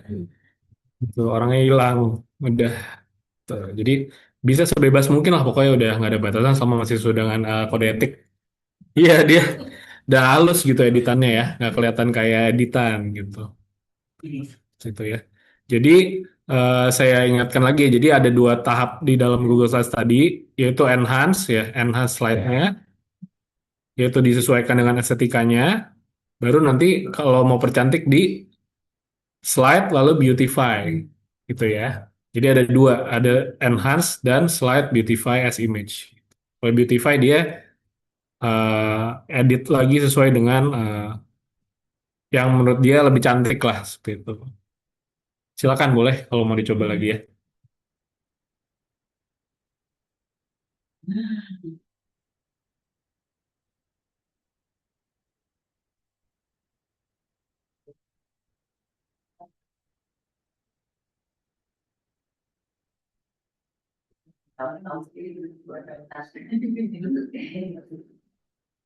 Itu orangnya hilang, udah. Tuh. Jadi bisa sebebas mungkin lah pokoknya udah nggak ada batasan sama masih sesuai dengan kode etik. Iya dia udah halus gitu editannya ya, nggak kelihatan kayak editan gitu. Gitu ya. Jadi saya ingatkan lagi, jadi ada dua tahap di dalam Google Slides tadi, yaitu enhance ya, enhance slide-nya, yaitu disesuaikan dengan estetikanya. Baru nanti kalau mau percantik di slide lalu beautify gitu ya. Jadi ada dua, ada enhance dan slide beautify as image. Kalau beautify dia edit lagi sesuai dengan yang menurut dia lebih cantik lah seperti itu. Silakan boleh kalau mau dicoba lagi ya.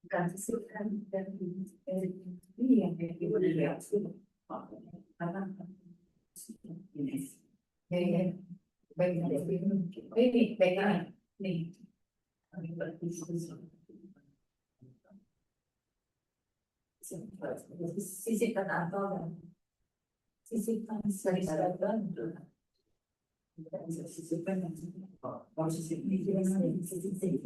Bukan sesuatu dan ini yang ibu reaksi karena ya ya baik ini baik nih kami berdiskusi sisipkan atau sisipkan dan sisipkan posisi ini sisipkan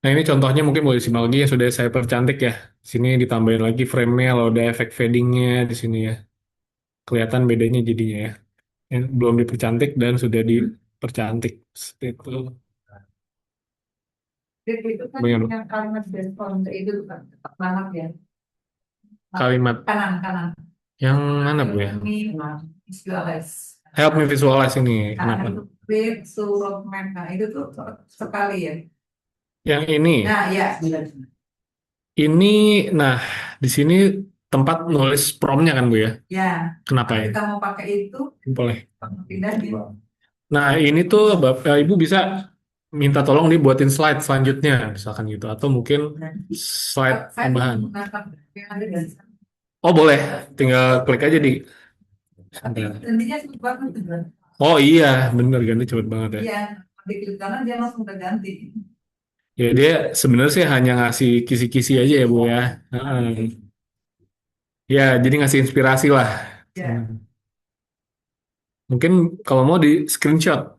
Nah ini contohnya mungkin boleh disimak lagi ya sudah saya percantik ya. Sini ditambahin lagi frame-nya kalau ada efek fading-nya di sini ya. Kelihatan bedanya jadinya ya. Yang belum dipercantik dan sudah dipercantik. Seperti itu. itu kan Bagaimana? yang kalimat respon itu kan tepat banget ya Kalimat kanan kanan yang mana Bu ya? ini visualize Help me visualize ini. nah Kenapa? itu create surat map nah itu tuh sekali ya Yang ini. nah ya Ini, nah di sini tempat nulis promnya kan Bu ya? ya Kenapa kalau ya? kita mau pakai itu Boleh. pindah di Nah ini tuh Ibu bisa minta tolong dibuatin slide selanjutnya misalkan gitu. Atau mungkin slide saya tambahan. menggunakan yang ada di sana. Oh boleh, tinggal klik aja di. Tapi intinya cepet banget tuh kan. Oh iya, bener ganti cepet banget ya. Iya, di klik kanan dia langsung terganti. Ya dia sebenarnya sih hanya ngasih kisi-kisi aja ya Bu ya. Heeh. Ya jadi ngasih inspirasi lah. Ya, Mungkin kalau mau di screenshot,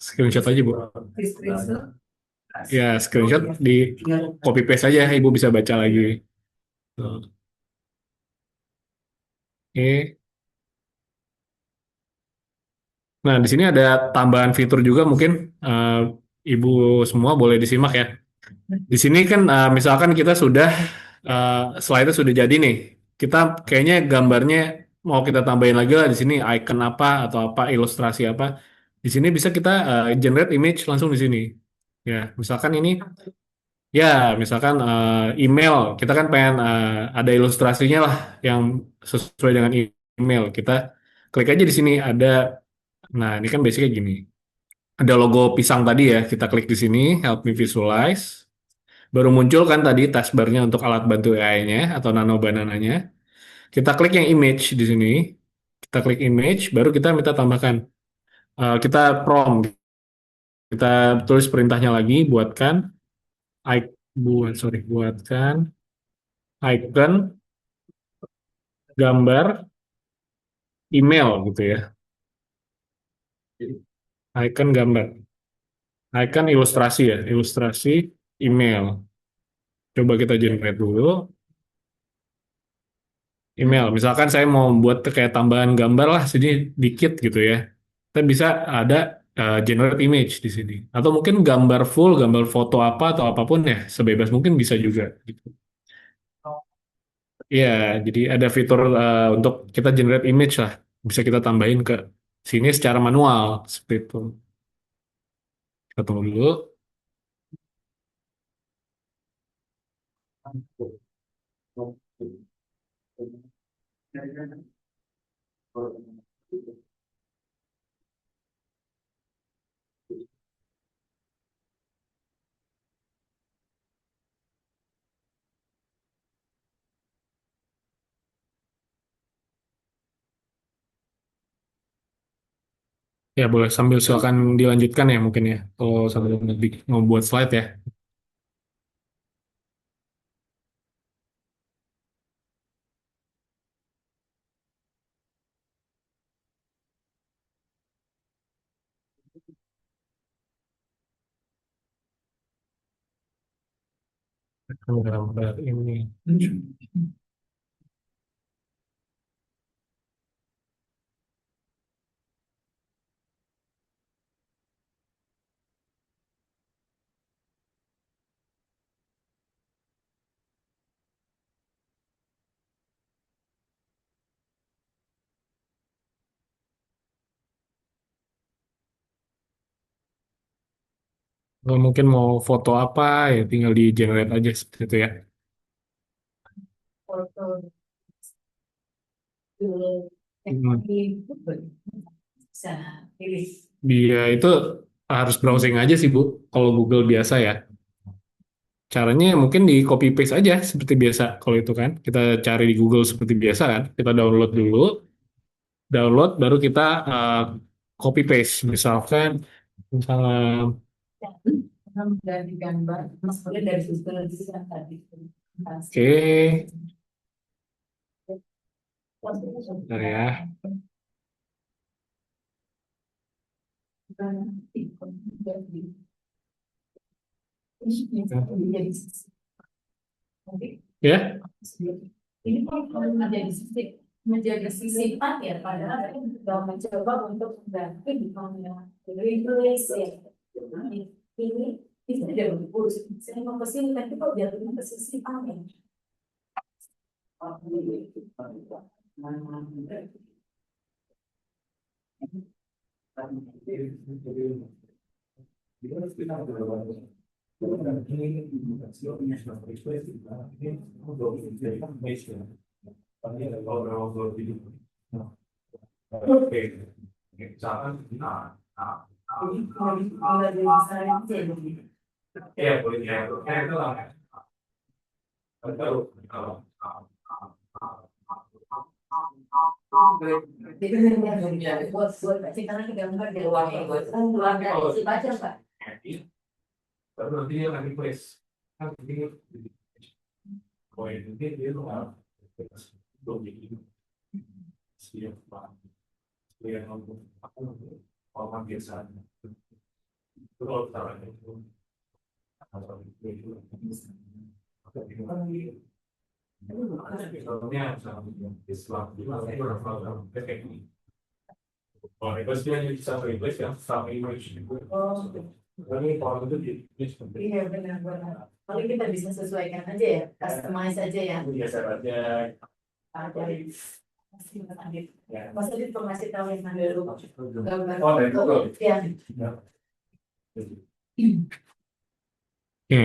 screenshot aja Bu. di screenshot. Ya screenshot di copy paste aja, Ibu bisa baca lagi. Tuh. Oke. Nah di sini ada tambahan fitur juga mungkin Ibu semua boleh disimak ya. Di sini kan misalkan kita sudah slide-nya sudah jadi nih. Kita kayaknya gambarnya mau kita tambahin lagi lah di sini icon apa atau apa ilustrasi apa. Di sini bisa kita generate image langsung di sini. Ya, misalkan ini ya misalkan email kita kan pengen ada ilustrasinya lah yang sesuai dengan email. Kita klik aja di sini ada. Nah, ini kan basicnya gini. Ada logo pisang tadi ya, kita klik di sini, help me visualize. Baru muncul kan tadi taskbar-nya untuk alat bantu AI-nya atau nano banananya. Kita klik yang image di sini. Kita klik image, baru kita minta tambahkan Kita prompt, kita tulis perintahnya lagi, buatkan buatkan icon gambar email gitu ya, icon gambar, icon ilustrasi ya, ilustrasi email. Coba kita generate dulu email. Misalkan saya mau buat kayak tambahan gambar lah, sini dikit gitu ya. Kita bisa ada generate image di sini. Atau mungkin gambar full, gambar foto apa atau apapun ya, sebebas mungkin bisa juga gitu. Iya, jadi ada fitur untuk kita generate image lah. Bisa kita tambahin ke sini secara manual seperti itu. Kita tunggu dulu. Ya boleh sambil silakan dilanjutkan ya mungkin ya. Kalau sambil mau buat slide ya. Gambar ini. Kalau mungkin mau foto apa ya tinggal di generate aja seperti itu ya. Foto Hmm. di bisa pilih. Dia itu harus browsing aja sih Bu. Kalau Google biasa ya. Caranya mungkin di copy paste aja seperti biasa. Kalau itu kan kita cari di Google seperti biasa kan. Kita download dulu, download baru kita copy paste. Misalnya Dari gambar, maksudnya dari Google itu kan tadi. oke, bentar ya. Ya, Ini kan kalau menjadi sisipan ya, padahal kita sudah mencoba untuk mengganti di dunia Indonesia. Ini tidak berurus. Saya mau ke sini, tapi kok jatuhnya ke sisipan ya? Kalau di sana jadi. Jadi buat pasti karena kita gambar di luar buat keluarga itu baca Pak. Oh, iya benar-benar. Paling kita bisa sesuaikan aja ya, customize aja ya. Ada Mas Adit informasi tahu yang mana dulu gambar foto ya. oke.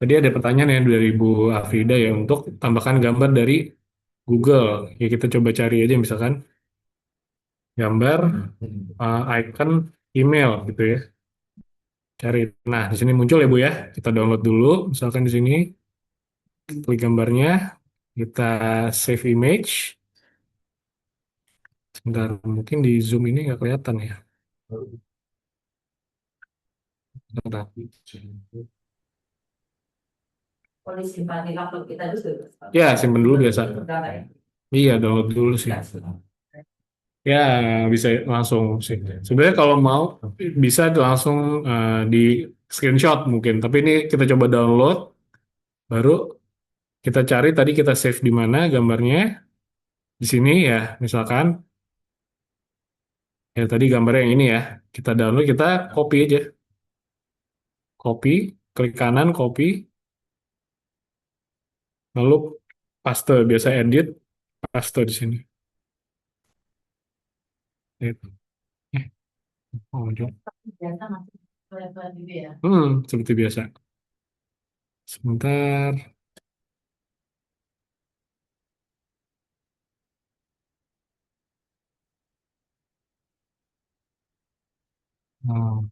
Tadi ada pertanyaan ya dari Bu Afrida ya untuk tambahkan gambar dari Google. Ya kita coba cari aja misalkan gambar icon email gitu ya. Cari. Nah, di sini muncul ya Bu ya. Kita download dulu misalkan di sini klik gambarnya, kita save image. Sebentar, mungkin di Zoom ini nggak kelihatan ya. Kalau disimpan di laptop kita dulu. Ya, simpen dulu biasa. Iya, download dulu sih. Ya, bisa langsung sih. Sebenarnya kalau mau bisa langsung di screenshot mungkin. Tapi ini kita coba download, baru kita cari tadi kita save di mana gambarnya. Di sini ya, misalkan ya tadi gambarnya yang ini ya. Kita download, kita copy aja. Copy, klik kanan, copy, lalu paste. Biasa edit, paste di sini. Gitu. Eh, oh, jauh. Biasa masih kelihatan juga ya. Seperti biasa. Sebentar. Oh.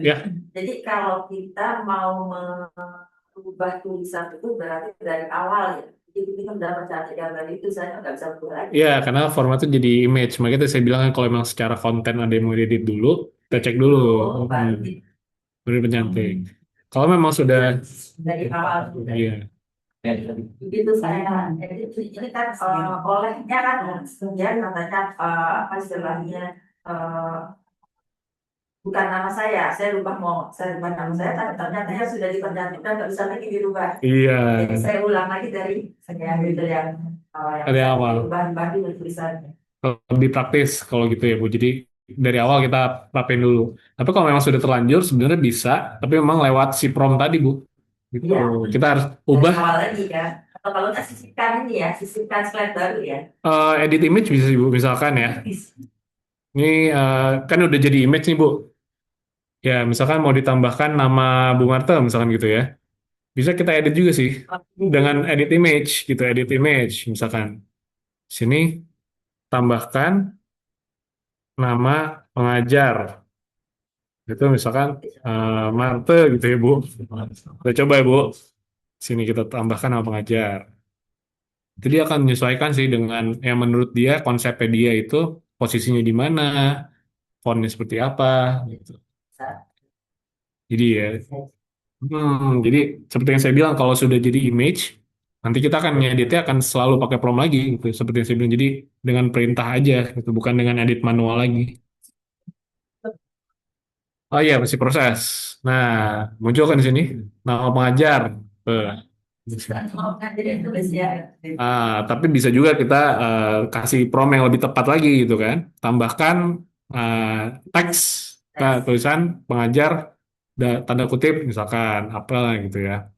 Ya, Jadi kalau kita mau merubah tulisan itu berarti dari awal ya. Jadi kita udah mencantik gambar itu saya nggak bisa berubah lagi. ya, karena formatnya jadi image. Makanya tadi saya bilang kan kalau memang secara konten ada yang mau edit dulu, kita cek dulu. Oh, berarti Benar penyantik. Kalau memang sudah, dari awal. iya, Begitu saya edit ini kan olehnya kan dia katanya apa istilahnya eh, bukan nama saya rubah saya rubah nama saya tapi ternyata sudah dipercantikkan nggak bisa lagi dirubah. iya, Jadi saya ulang lagi saya ambil dari yang yang ada saya awal. ubah dengan tulisannya. Lebih praktis kalau gitu ya, Bu. Jadi dari awal kita rapiin dulu. Tapi kalau memang sudah terlanjur, sebenarnya bisa. Tapi memang lewat si prompt tadi, Bu. Gitu. Iya. Kita harus Dari ubah. awal lagi kan. Atau kalau nggak sisipkan ini ya, sisipkan slide baru ya. Edit image bisa sih, Bu. Misalkan ya. Ini kan udah jadi image nih, Bu. Ya, misalkan mau ditambahkan nama Bu Marta, misalkan gitu ya. Bisa kita edit juga sih. Dengan edit image, gitu. Edit image, misalkan. Sini, tambahkan nama pengajar. Itu misalkan Marte gitu ya, Bu. Kita coba ya, Bu. Sini kita tambahkan nama pengajar. Jadi dia akan menyesuaikan sih dengan yang menurut dia, konsepnya dia itu posisinya di mana, fontnya seperti apa, gitu. Jadi ya, jadi seperti yang saya bilang, kalau sudah jadi image, nanti kita akan ngeditnya akan selalu pakai prompt lagi, gitu. Seperti yang saya bilang, jadi dengan perintah aja, gitu, bukan dengan edit manual lagi. Oh iya, masih proses. Nah, muncul kan di sini nama pengajar. Eh, Jadi tulis ya. tapi bisa juga kita kasih prompt yang lebih tepat lagi gitu kan. Tambahkan eh, teks, tulisan pengajar, tanda kutip misalkan apa gitu ya.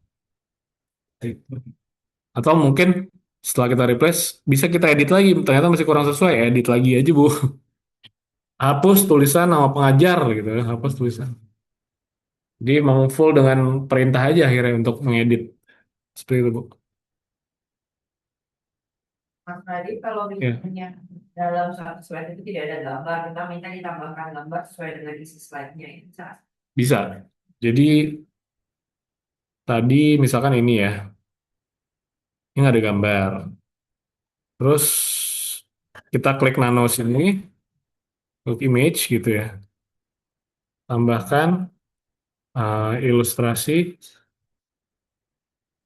Atau mungkin setelah kita replace, bisa kita edit lagi. Ternyata masih kurang sesuai, edit lagi aja, Bu. Hapus tulisan nama pengajar gitu, hapus tulisan. Jadi memang full dengan perintah aja akhirnya untuk mengedit seperti itu, Bu. Mas Nadi, kalau Ya, misalnya dalam satu slide itu tidak ada gambar, kita minta ditambahkan gambar sesuai dengan isi slide-nya itu bisa. bisa. Jadi tadi misalkan ini ya, ini nggak ada gambar. Terus kita klik nano sini, klik image gitu ya. Tambahkan ilustrasi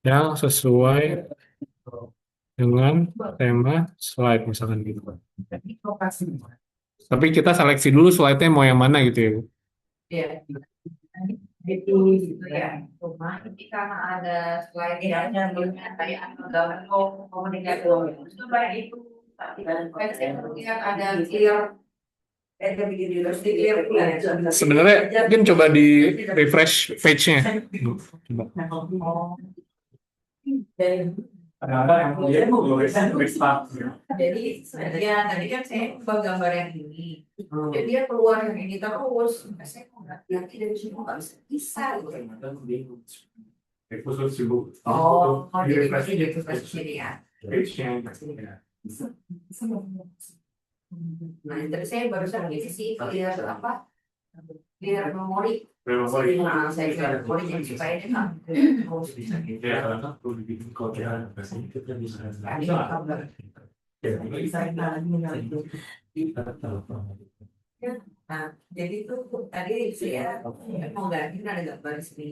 yang sesuai dengan tema slide misalkan gitu. Tapi kita seleksi dulu slide-nya mau yang mana gitu ya, Bu. Iya. Itu gitu ya. Cuma ini karena ada slide yang kayak gambar komunikasi itu banyak itu. Tapi saya lihat ada clear. Sebenarnya mungkin coba di refresh page-nya. Coba. Jadi sebenarnya tadi kan saya ubah gambar yang ini. Jadi dia keluar yang ini terus. Saya kok nggak ngerti dari sini kok nggak bisa gitu. Oh, jadi itu pas sini ya. Nah, terus saya barusan ini sih lihat apa biar memori. Memori. Nah, saya kira memori jadi supaya dia nggak terus Ya, karena perlu dibikin kode pasti kita bisa. Nah, jadi itu tadi saya mau ganti ada gambar di sini.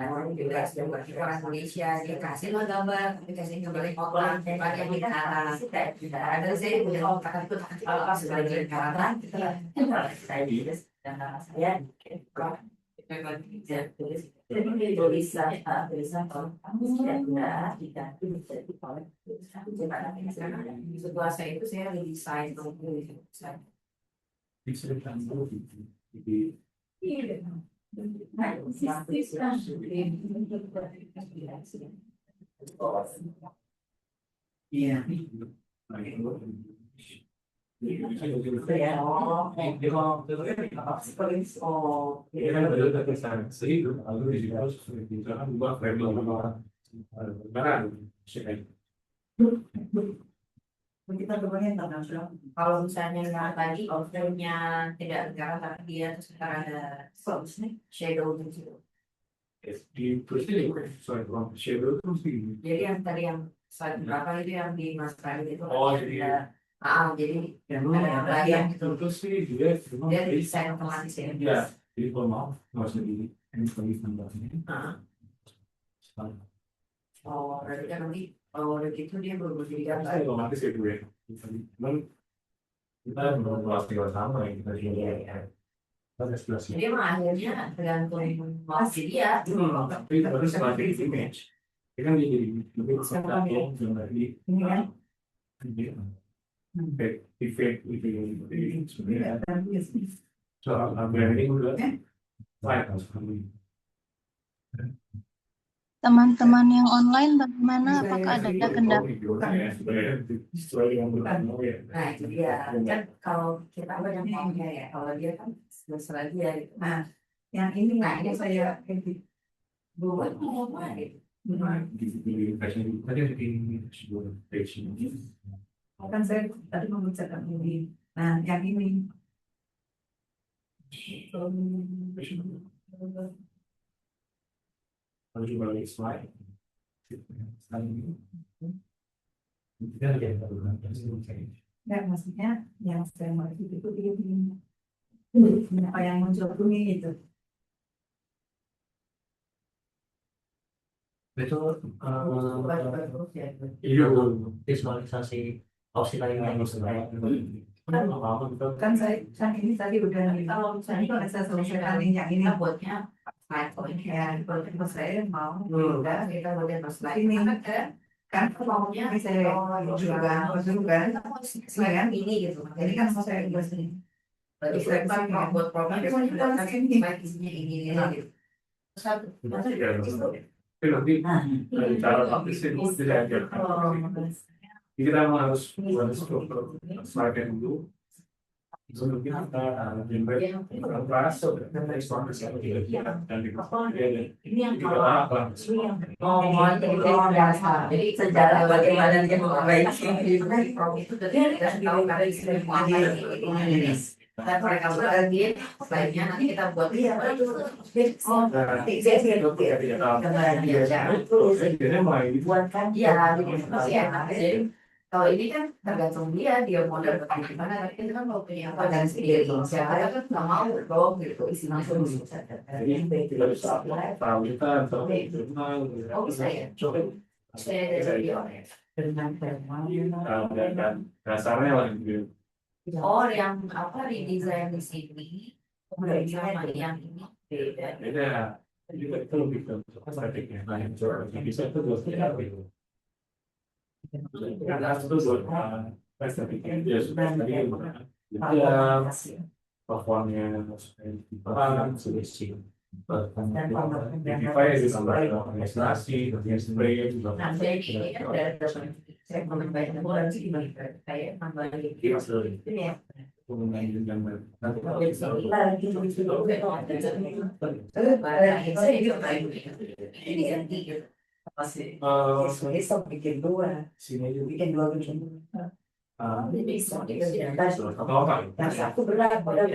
Nah, ini juga sudah orang Indonesia dia kasih lah gambar, dikasih gambar orang yang kita tidak ada saya punya kata itu kalau sebagai kata saya tulis tulisan kamu tidak setelah saya itu saya redesign Iya. kita bermain internasional. Kalau misalnya yang tadi outline-nya tidak negara tapi dia terus sekarang ada shadow gitu. Di terus ini, sorry, shadow terus ini. Jadi yang tadi yang slide berapa itu yang di Mas Pradit itu Oh, ada, jadi jadi yang ada layar gitu. terus sih dia Dia desain otomatis ya. ya, jadi kalau mau nggak usah di ini tambahnya. Oh, berarti kan nanti kalau udah gitu dia berubah jadi gambar. Saya otomatis ya gue. Cuman kita belum pasti sama ya kita juga. Kita eksplorasi. Jadi emang akhirnya tergantung mau dia. Tapi baru setelah di image, dia kan dia jadi lebih kesetak ya, jangan di Ini kan. efek itu sebenarnya. Soal branding udah baik sekali. Teman-teman yang online bagaimana? Apakah ada kendala? Nah itu dia kan kalau kita banyak maunya ya kalau dia kan terserah dia gitu. Nah yang ini saya buat apa gitu. Kan saya tadi membicarakan ini. Nah yang ini. Lalu balik slide. Ya maksudnya yang saya mau itu dia ini apa yang muncul kuning itu. Itu Iya, visualisasi opsi lain yang Kan saya kan ini tadi udah kalau misalnya kalau saya selesaikan yang ini buatnya slide ya kalau saya mau udah kita buatnya slide ini kan maunya saya juga slide ini gitu jadi kan mau saya buat ini berarti saya kan buat program slide isinya ini gitu satu nanti cara praktisnya tidak ada. Jadi kita harus buat struktur slide dulu. Sebelum kita generate kelas dan eksplorasi dan ini yang jadi sejarah bagaimana dia memperbaiki program itu dari kita tahu dari semua ini dan mereka berarti slide-nya nanti kita buat buatkan dia jadi kalau ini kan tergantung dia mau dapat gimana tapi itu kan mau punya apa dan sendiri siapa kan nggak mau dong gitu isi langsung jadi kita bisa tahu kita oh bisa ya saya dari orang dan dasarnya lah gitu. oh yang apa redesign di sini kemudian sama yang ini beda Beda. Jadi itu lebih ke strateginya. Nah, yang bisa itu dua gitu. Karena itu buat strateginya dia sudah tadi ya performnya seleksi identify ditambah administrasi spray nah saya ini kan udah saya mau membayar bulan sih kayak nambah ini ya ini ganti masih besok bikin dua bikin dua Jadi bisa yang satu berat pada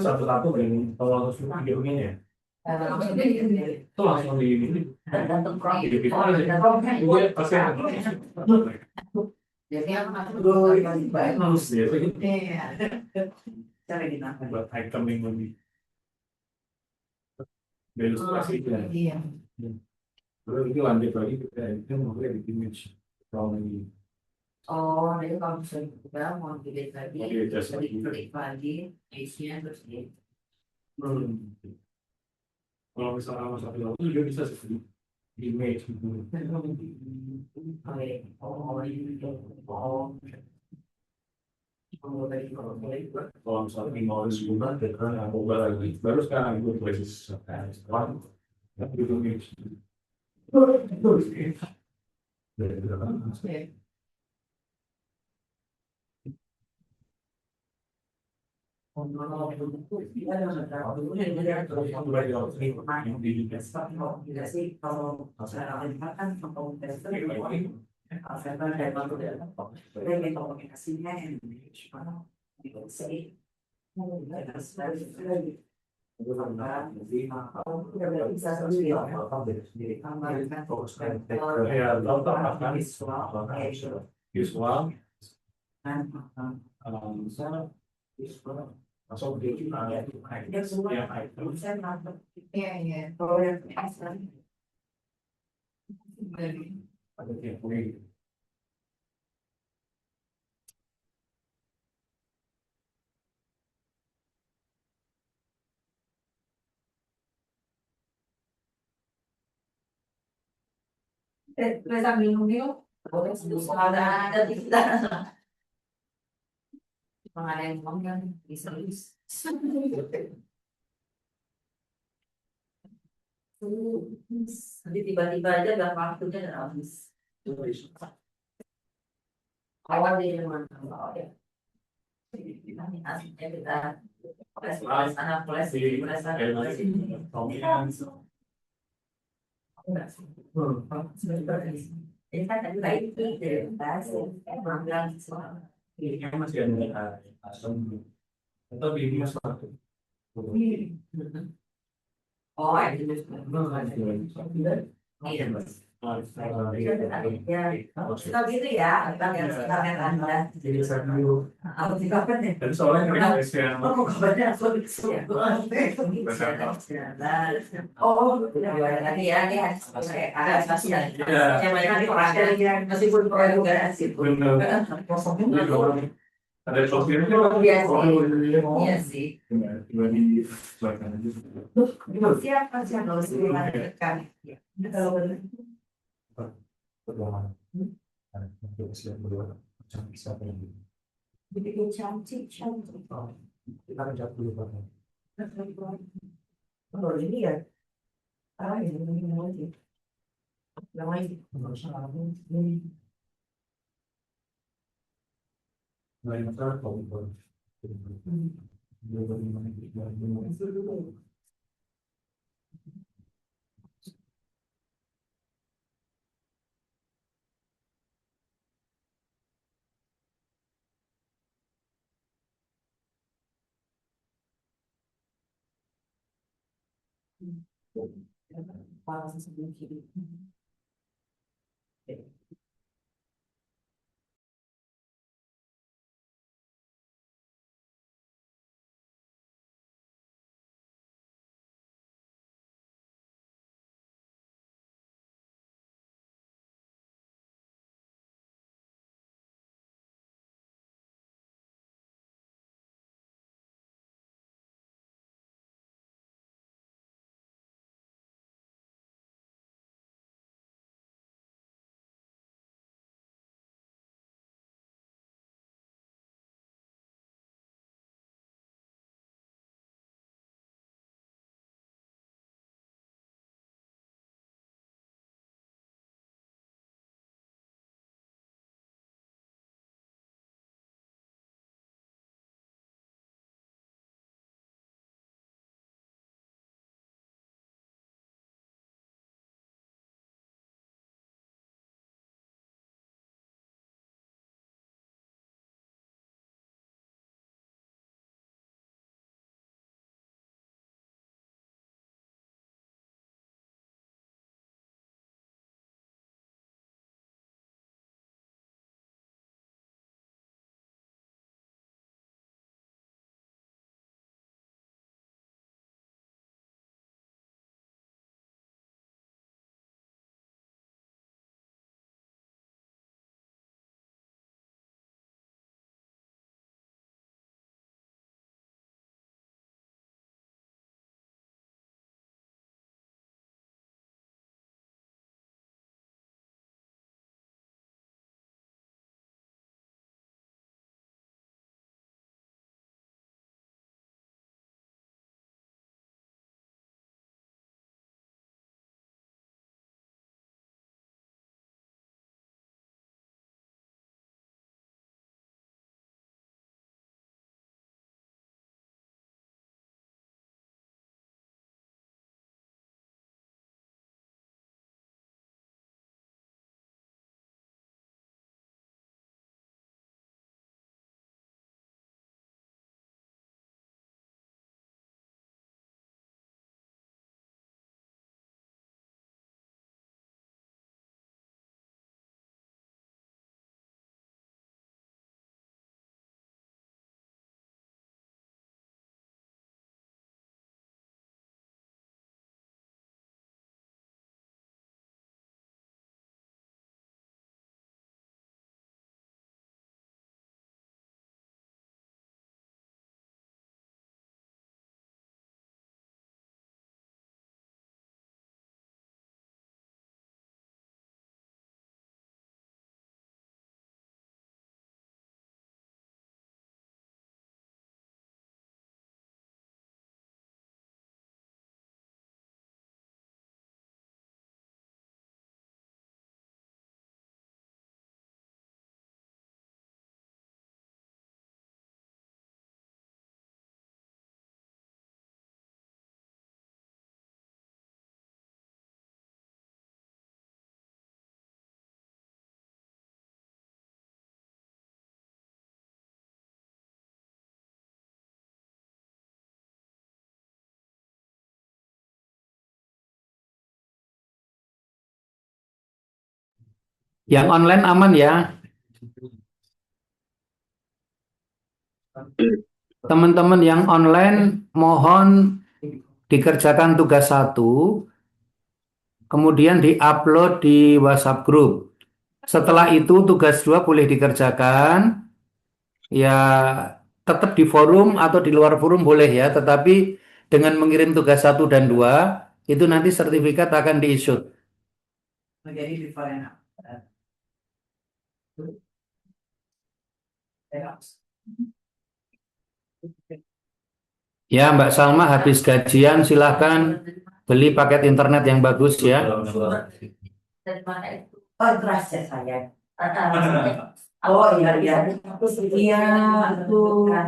satu-satu ini kalau videonya ya itu langsung di tergantung proyek. Iya, pasti ada. Jadi aku masuk baik. Harus ya, Iya. Cari di mana? buat item yang lebih ilustrasi itu. Iya. Lalu ini lanjut lagi kita itu mulai di image from ini. Oh, jadi kalau misalnya udah mau dilihat lagi, Mau di-adjust lagi. klik lagi, isinya terus di Kalau misalnya sama satu lalu juga bisa sih image gitu. Kalau misalnya di mau sebulan, kita coba lagi. Baru sekarang gue tulis setelah itu image. Visual, masuk di Iya, iya. Kalau yang ada yang Terus sambil minum, boleh ada kita. Pengadaan uang yang bisa. Nanti tiba-tiba aja gak waktunya dan habis. Awal di mana? Oh ya. Aslinya kita flash sana flash sana flash ini. Ini kan tadi baik itu bahas emang bilang semua. ini masih ada asam atau di satu. Oh, itu iya. Ya, kita gitu ya, tentang yang sekarang Anda. Jadi saya dulu. Apa sih kapan ya? Dan soalnya request yang Oh, kabarnya aku ya. Oh, lagi ya, ini ada spasial. Yang banyak di orang meskipun proyek juga sih. benar. Ada sosmed Iya sih. Iya sih. Cuma di belakang aja. Siapa sih yang harus dilakukan? Kalau Perdomaan. Ada siap berdua. Macam bisa ini. begitu cantik. Kita akan jawab dulu Pak. Oh, ini ya. Ah, ini lagi. Yang lain. Lain masalah kalau Parang sebelum kiri. Yang online aman ya. Teman-teman yang online mohon dikerjakan tugas 1, kemudian diupload di WhatsApp group. Setelah itu tugas 2 boleh dikerjakan, ya tetap di forum atau di luar forum boleh ya, tetapi dengan mengirim tugas 1 dan 2, itu nanti sertifikat akan di-issue. Menjadi different. Ya, Mbak Salma habis gajian silahkan beli paket internet yang bagus ya. Dari mana itu? Oh, trust ya saya. Oh iya iya. Iya, itu kan.